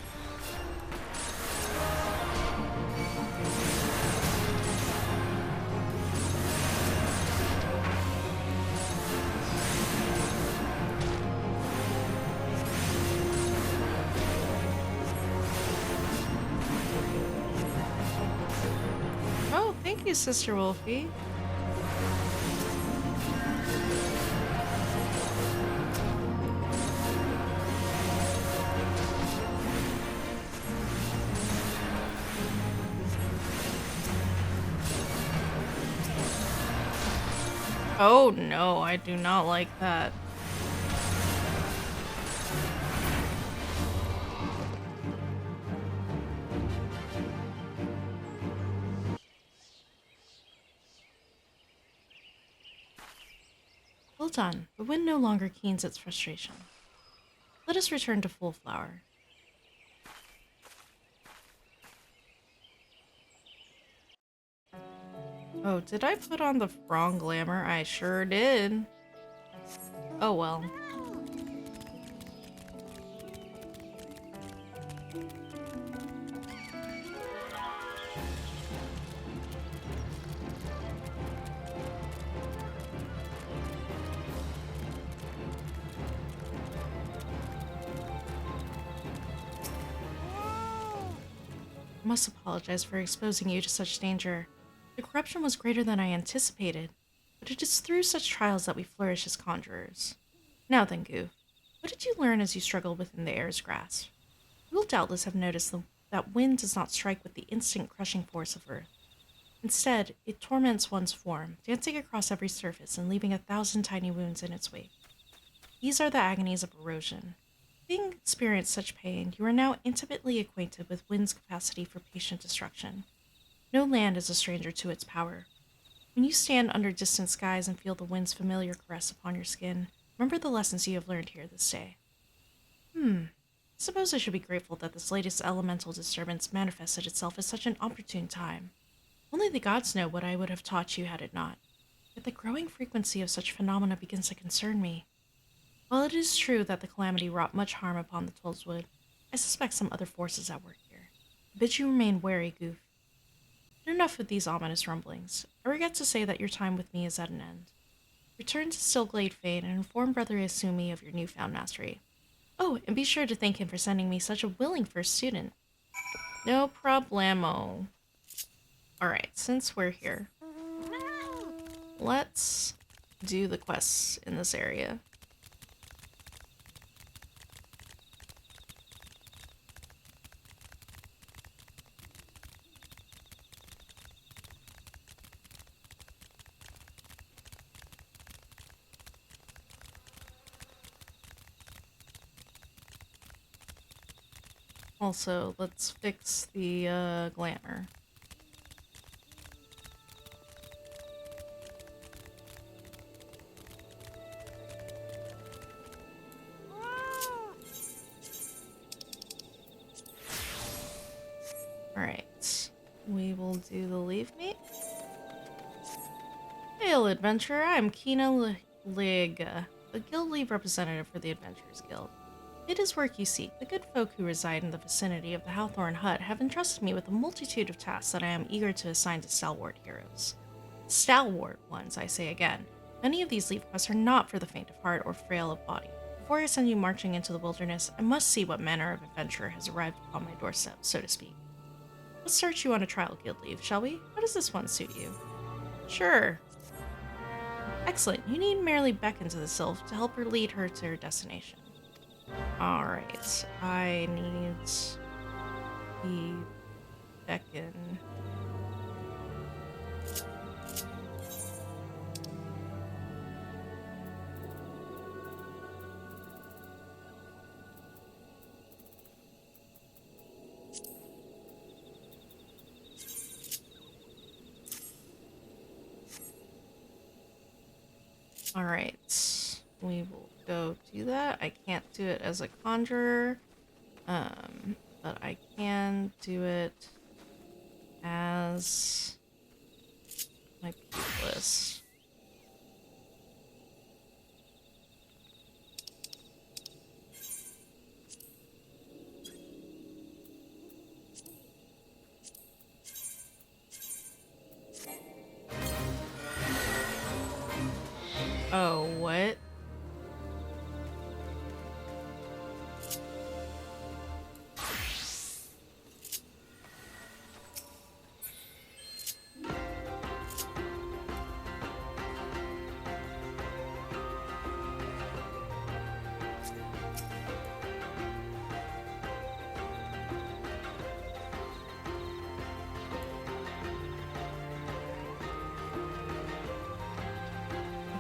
Oh, thank you, Sister Wolfie. Oh no, I do not like that. Well done. The wind no longer keens its frustration. Let us return to Full Flower. Oh, did I put on the wrong glamour? I sure did. Oh well. I must apologize for exposing you to such danger. The corruption was greater than I anticipated, but it is through such trials that we flourish as conjurers. Now then, Goof, what did you learn as you struggled within the air's grasp? You will doubtless have noticed that wind does not strike with the instant crushing force of earth. Instead, it torments one's form, dancing across every surface and leaving 1,000 tiny wounds in its wake. These are the agonies of erosion. Having experienced such pain, you are now intimately acquainted with wind's capacity for patient destruction. No land is a stranger to its power. When you stand under distant skies and feel the wind's familiar caress upon your skin, remember the lessons you have learned here this day. Suppose I should be grateful that this latest elemental disturbance manifested itself at such an opportune time. Only the gods know what I would have taught you had it not. Yet the growing frequency of such phenomena begins to concern me. While it is true that the calamity wrought much harm upon the Tollswood, I suspect some other forces at work here. I bid you remain wary, Goof. But enough of these ominous rumblings. I regret to say that your time with me is at an end. Return to Stillglade Fane and inform Brother Asumi of your newfound mastery. Oh, and be sure to thank him for sending me such a willing first student. No problemo. Alright, since we're here, let's do the quests in this area. Also, let's fix the glamour. Alright, we will do the leave me. Hail, adventurer, I'm Kina Liga, the guild leave representative for the Adventurers Guild. It is work you seek. The good folk who reside in the vicinity of the Hawthorne Hut have entrusted me with a multitude of tasks that I am eager to assign to stalwart heroes. Stalwart ones, I say again. Many of these leave quests are not for the faint of heart or frail of body. Before I send you marching into the wilderness, I must see what manner of adventurer has arrived upon my doorstep, so to speak. Let's start you on a trial guild leave, shall we? How does this one suit you? Sure. Excellent. You need merely beckon to the sylph to help her lead her to her destination. Alright, I need the beacon. Alright, we will go do that. I can't do it as a conjurer, but I can do it as my pupillist. Oh, what?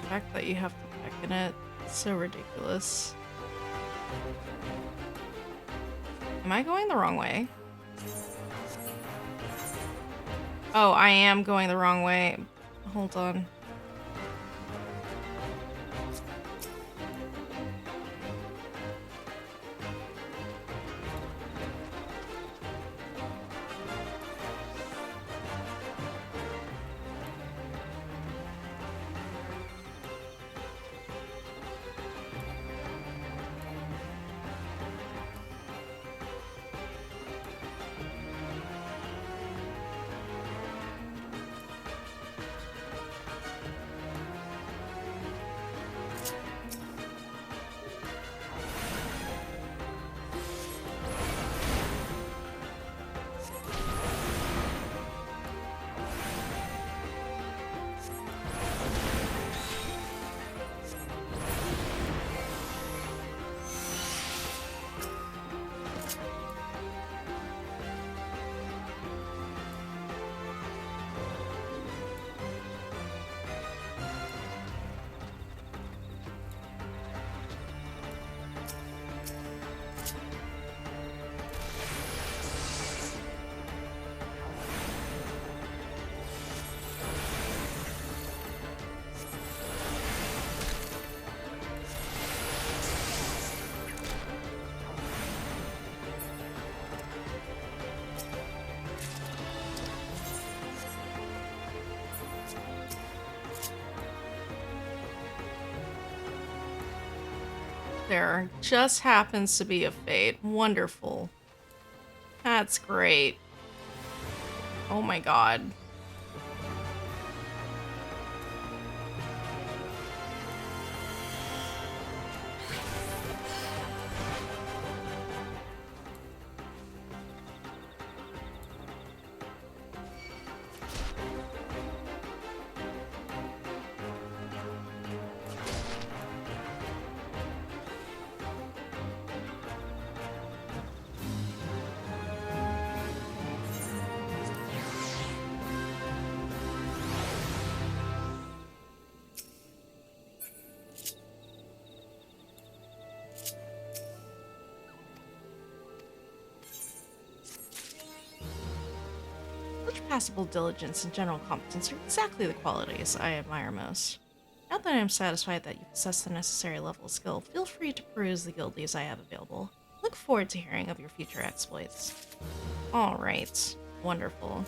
The fact that you have to beckon it, it's so ridiculous. Am I going the wrong way? Oh, I am going the wrong way. Hold on. There just happens to be a fate. Wonderful. That's great. Oh my god. Such passable diligence and general competence are exactly the qualities I admire most. Now that I am satisfied that you possess the necessary level of skill, feel free to peruse the guild leaves I have available. Look forward to hearing of your future exploits. Alright. Wonderful.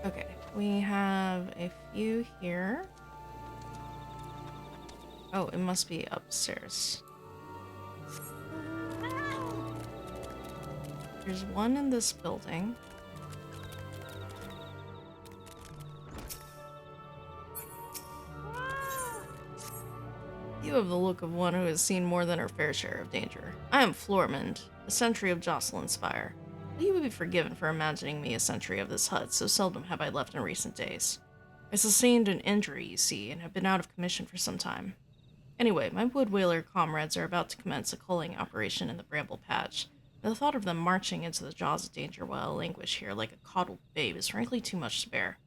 Okay, we have a few here. Oh, it must be upstairs. There's one in this building. You have the look of one who has seen more than her fair share of danger. I am Flormond, a sentry of Jocelyn Spire. But you would be forgiven for imagining me a sentry of this hut, so seldom have I left in recent days. I sustained an injury, you see, and have been out of commission for some time. Anyway, my wood whaler comrades are about to commence a culling operation in the Bramble Patch, and the thought of them marching into the jaws of danger while I languish here like a coddled babe is frankly too much to bear.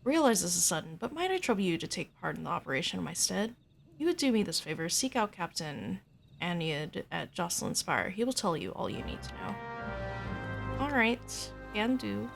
I realize this is sudden, but might I trouble you to take part in the operation in my stead? You would do me this favor, seek out Captain Aniad at Jocelyn Spire. He will tell you all you need to know. Alright, can do.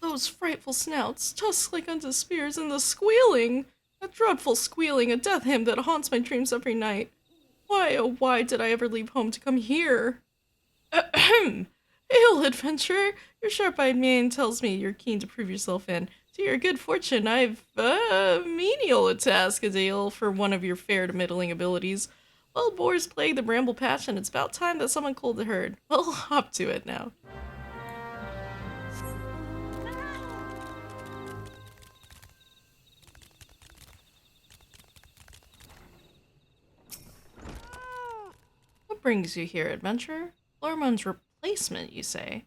Those frightful snouts, tusks like unto spears, and the squealing! A dreadful squealing, a death hymn that haunts my dreams every night. Why, oh why did I ever leave home to come here? Ahem! Hail, adventurer! Your sharp-eyed mien tells me you're keen to prove yourself, and to your good fortune I've, menial a task a deal for one of your fair to middling abilities. Wild boars plague the Bramble Patch, and it's about time that someone culled the herd. Well, hop to it now. What brings you here, adventurer? Lormon's replacement, you say?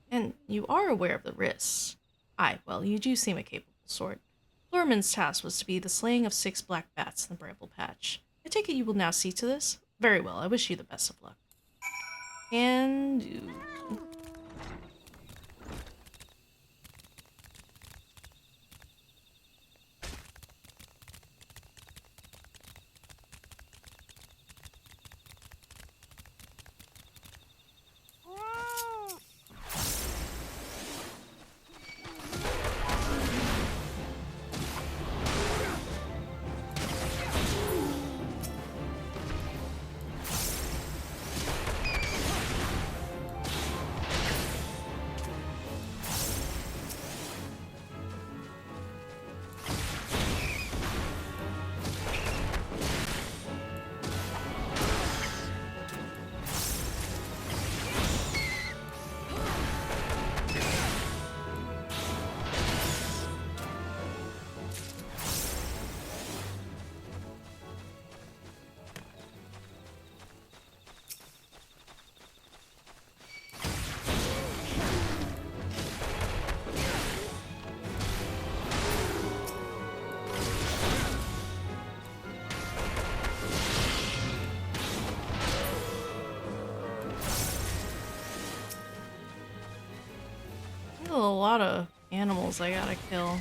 And you are aware of the risks. Aye, well, you do seem a capable sort. Lormon's task was to be the slaying of 6 black bats in the Bramble Patch. I take it you will now see to this? Very well, I wish you the best of luck. Can do. A lot of animals I gotta kill.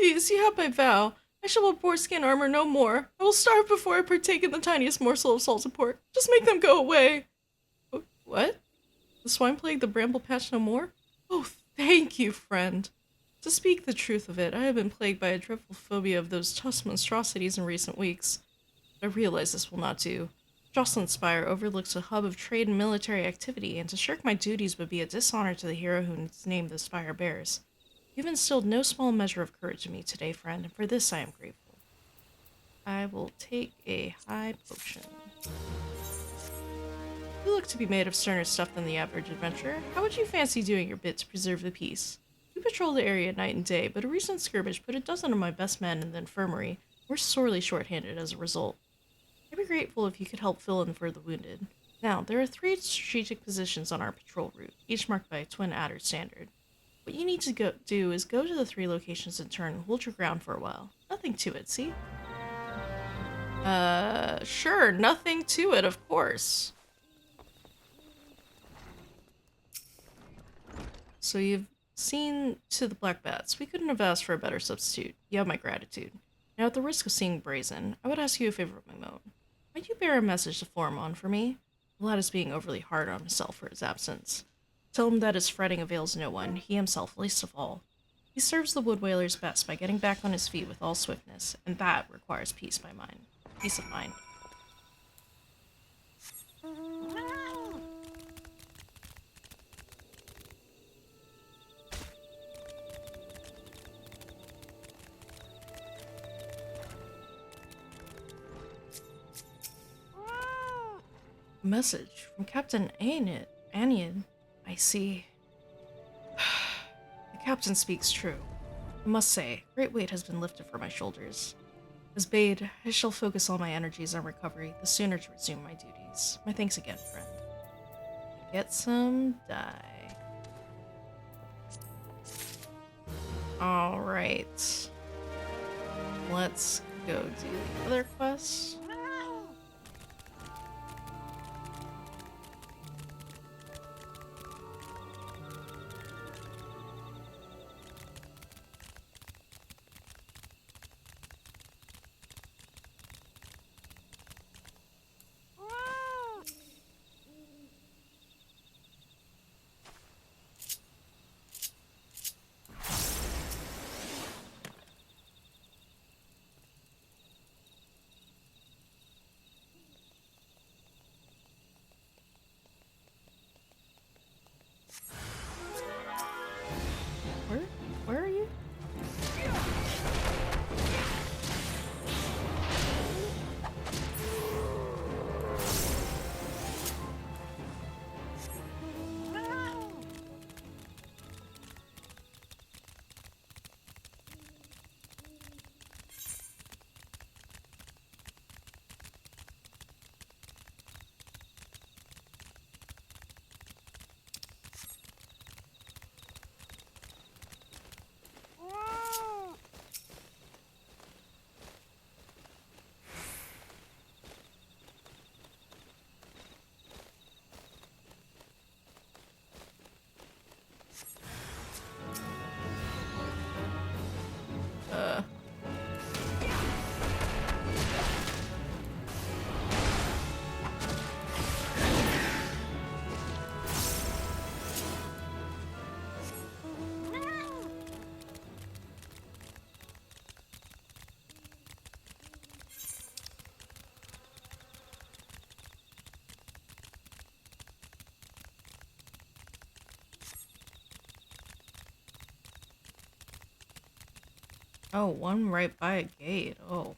Please, you have my vow. I shall wear boarskin armor no more. I will starve before I partake in the tiniest morsel of salted pork. Just make them go away. What? The swine plague, the bramble patch no more? Oh, thank you, friend. To speak the truth of it, I have been plagued by a dreadful phobia of those tusk monstrosities in recent weeks. I realize this will not do. Jocelyn Spire overlooks a hub of trade and military activity, and to shirk my duties would be a dishonor to the hero whose name the spire bears. You've instilled no small measure of courage in me today, friend, and for this I am grateful. I will take a high potion. You look to be made of sterner stuff than the average adventurer. How would you fancy doing your bit to preserve the peace? We patrol the area night and day, but a recent skirmish put a dozen of my best men in the infirmary. We're sorely short-handed as a result. I'd be grateful if you could help fill in for the wounded. Now, there are 3 strategic positions on our patrol route, each marked by a twin adder standard. What you need to do is go to the 3 locations in turn and hold your ground for a while. Nothing to it, see? Sure, nothing to it, of course. So you've seen to the black bats. We couldn't have asked for a better substitute. You have my gratitude. Now, at the risk of seeming brazen, I would ask you a favor of my own. Might you bear a message to Florimon for me? The lad is being overly hard on himself for his absence. Tell him that his fretting avails no one, he himself least of all. He serves the wood whalers best by getting back on his feet with all swiftness, and that requires peace of mind. A message from Captain Anian. I see. The captain speaks true. I must say, great weight has been lifted from my shoulders. As bade, I shall focus all my energies on recovery, the sooner to resume my duties. My thanks again, friend. Get some dye. Alright. Let's go do the other quest. Where are you? Oh, one right by a gate. Oh.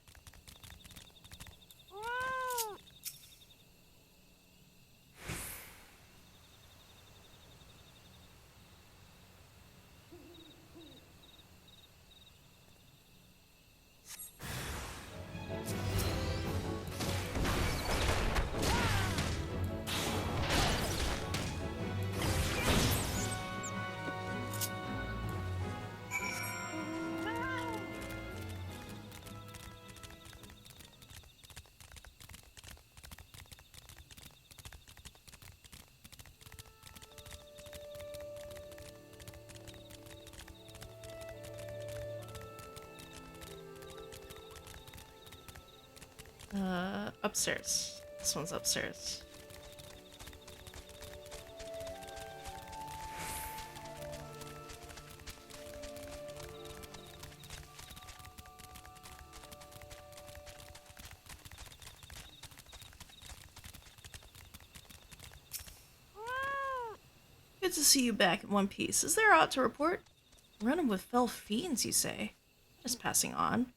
Upstairs. This one's upstairs. Good to see you back in one piece. Is there aught to report? Running with fell fiends, you say? Just passing on.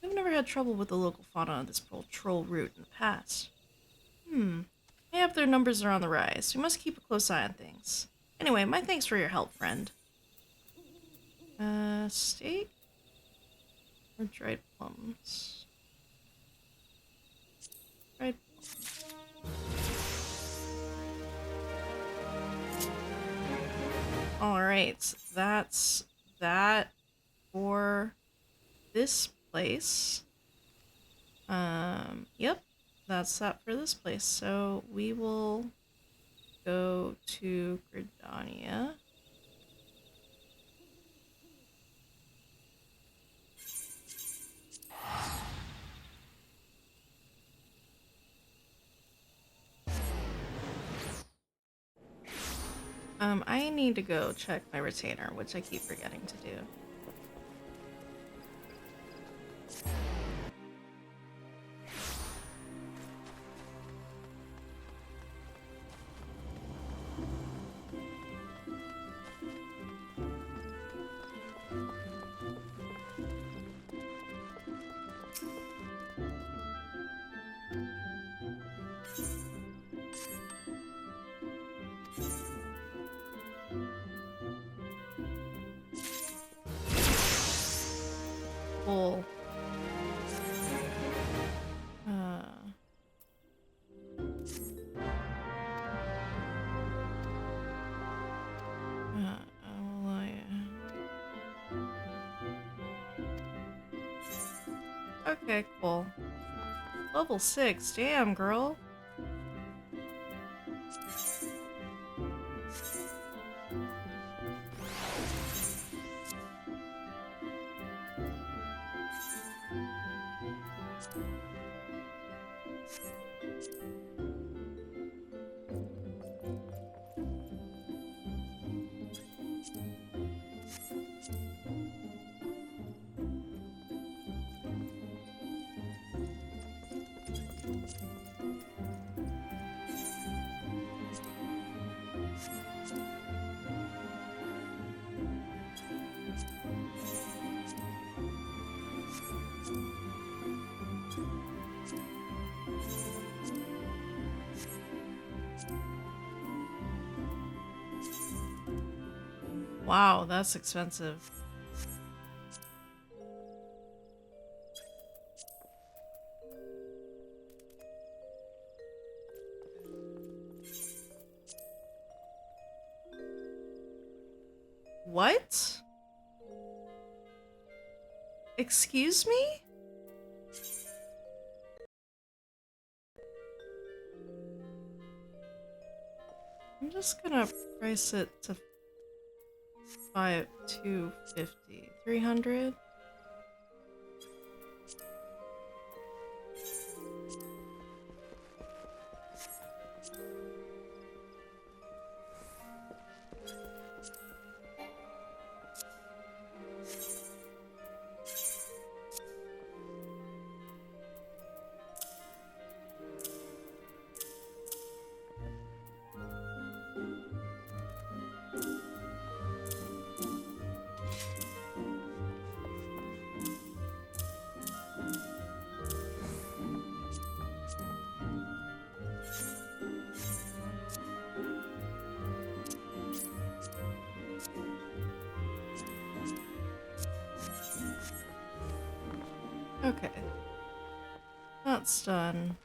We've never had trouble with the local fauna on this patrol route in the past. Mayhap their numbers are on the rise. We must keep a close eye on things. Anyway, my thanks for your help, friend. Steak? Or dried plums? Dried plums. Alright, that's that for this place. Yep, that's that for this place. So we will go to Gridania. I need to go check my retainer, which I keep forgetting to do. Cool. Okay, cool. Level 6, damn, girl. Wow, that's expensive. What? Excuse me? I'm just gonna price it to 250. 300? Okay. That's done.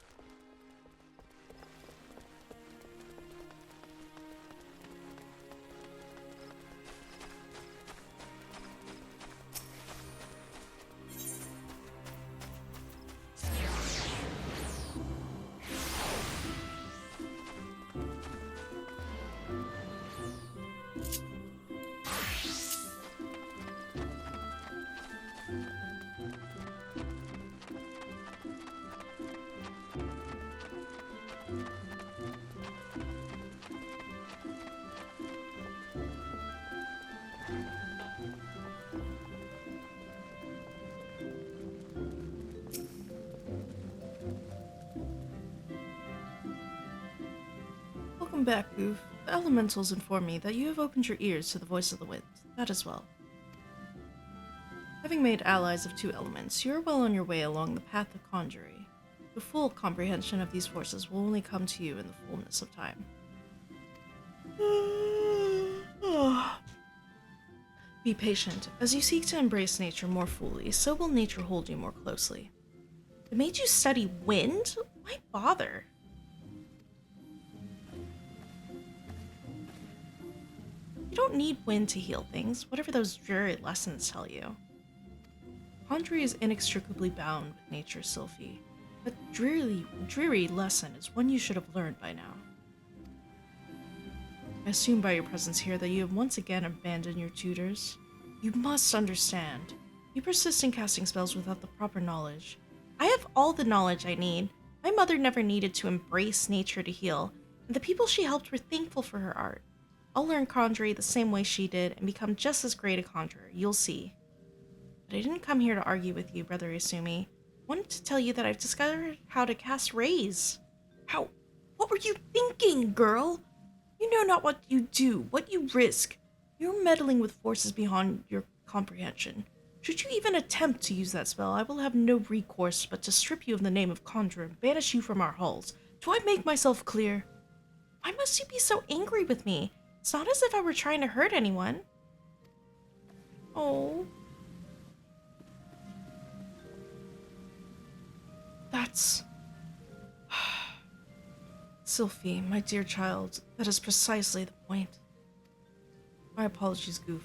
back, Goof. The elementals inform me that you have opened your ears to the voice of the wind. That as well. Having made allies of 2 elements, you are well on your way along the path of conjury. The full comprehension of these forces will only come to you in the fullness of time. Be patient. As you seek to embrace nature more fully, so will nature hold you more closely. It made you study wind? Why bother? You don't need wind to heal things, whatever those dreary lessons tell you. Conjury is inextricably bound with nature, Sylphie. But dreary lesson is one you should have learned by now. I assume by your presence here that you have once again abandoned your tutors. You must understand. You persist in casting spells without the proper knowledge. I have all the knowledge I need. My mother never needed to embrace nature to heal, and the people she helped were thankful for her art. I'll learn conjury the same way she did and become just as great a conjurer, you'll see. But I didn't come here to argue with you, Brother Isumi. I wanted to tell you that I've discovered how to cast rays. How? What were you thinking, girl? You know not what you do, what you risk. You're meddling with forces beyond your comprehension. Should you even attempt to use that spell, I will have no recourse but to strip you of the name of conjurer and banish you from our halls. Do I make myself clear? Why must you be so angry with me? It's not as if I were trying to hurt anyone. Oh. That's... Sylphie, my dear child, that is precisely the point. My apologies, Goof.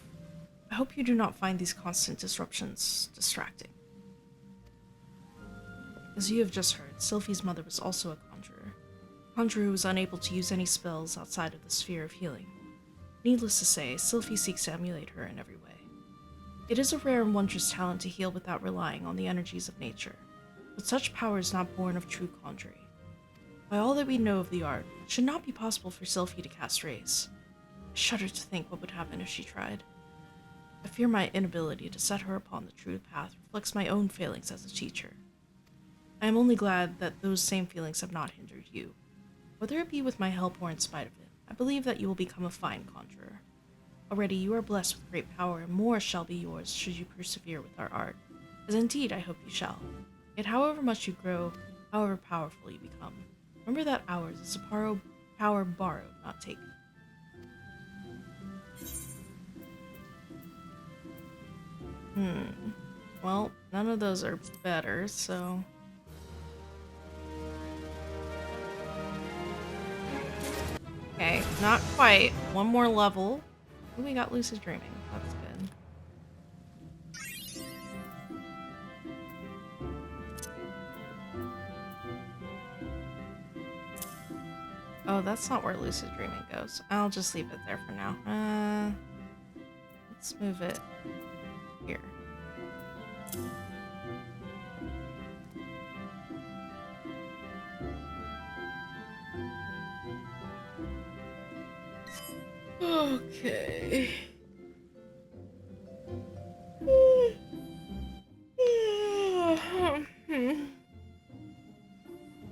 I hope you do not find these constant disruptions distracting. As you have just heard, Sylphie's mother was also a conjurer. A conjurer who was unable to use any spells outside of the sphere of healing. Needless to say, Sylphie seeks to emulate her in every way. It is a rare and wondrous talent to heal without relying on the energies of nature, but such power is not born of true conjuring. By all that we know of the art, it should not be possible for Sylphie to cast rays. I shudder to think what would happen if she tried. I fear my inability to set her upon the true path reflects my own failings as a teacher. I am only glad that those same feelings have not hindered you. Whether it be with my help or in spite of it, I believe that you will become a fine conjurer. Already you are blessed with great power, and more shall be yours should you persevere with our art, as indeed I hope you shall. Yet however much you grow, however powerful you become, remember that ours is a power borrowed, not taken. Well, none of those are better, so... Okay, not quite. One more level. Ooh, we got lucid dreaming. That's good. Oh, that's not where lucid dreaming goes. I'll just leave it there for now. Let's move it here. Okay.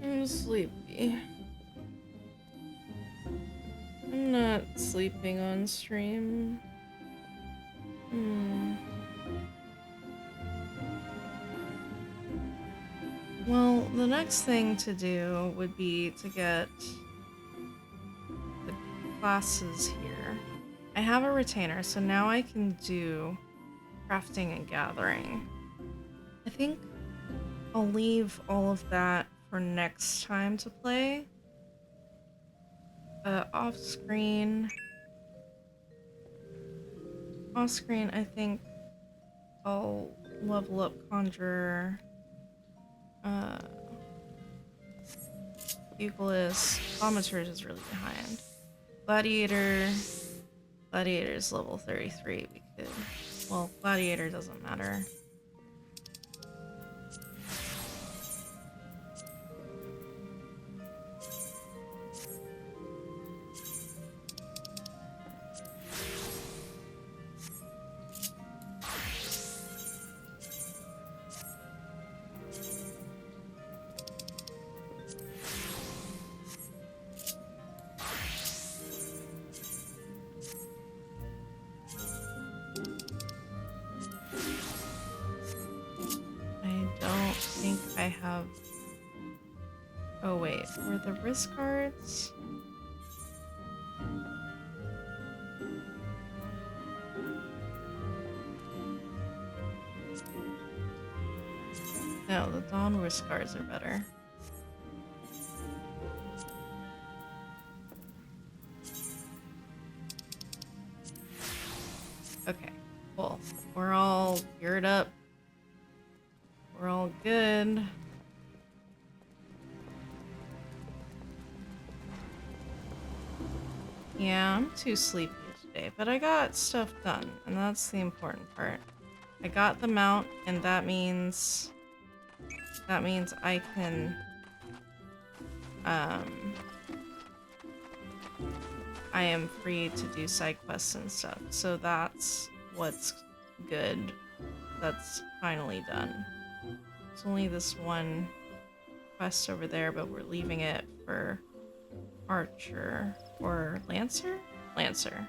I'm sleepy. I'm not sleeping on stream. Well, the next thing to do would be to get the classes here. I have a retainer, so now I can do crafting and gathering. I think I'll leave all of that for next time to play. Off screen, I think I'll level up Conjurer. Euclid, Thaumaturge is really behind. Gladiator's level 33. We could, well, Gladiator doesn't matter. think I have... Oh wait, were the risk cards? No, the Dawn risk cards are better. Okay, cool. We're all geared up. We're all good. Yeah, I'm too sleepy today, but I got stuff done, and that's the important part. I got the mount, and that means I can I am free to do side quests and stuff. So that's what's good. That's finally done. There's only this one quest over there, but we're leaving it for Archer or Lancer? Lancer.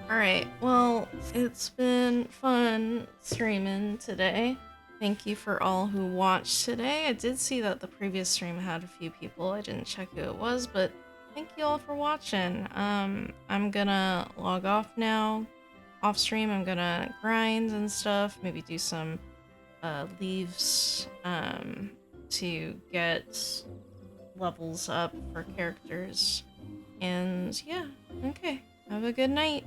Alright, well, it's been fun streaming today. Thank you for all who watched today. I did see that the previous stream had a few people. I didn't check who it was, but thank you all for watching. I'm gonna log off now. Off stream, I'm gonna grind and stuff. Maybe do some leaves to get levels up for characters. And yeah, okay. Have a good night.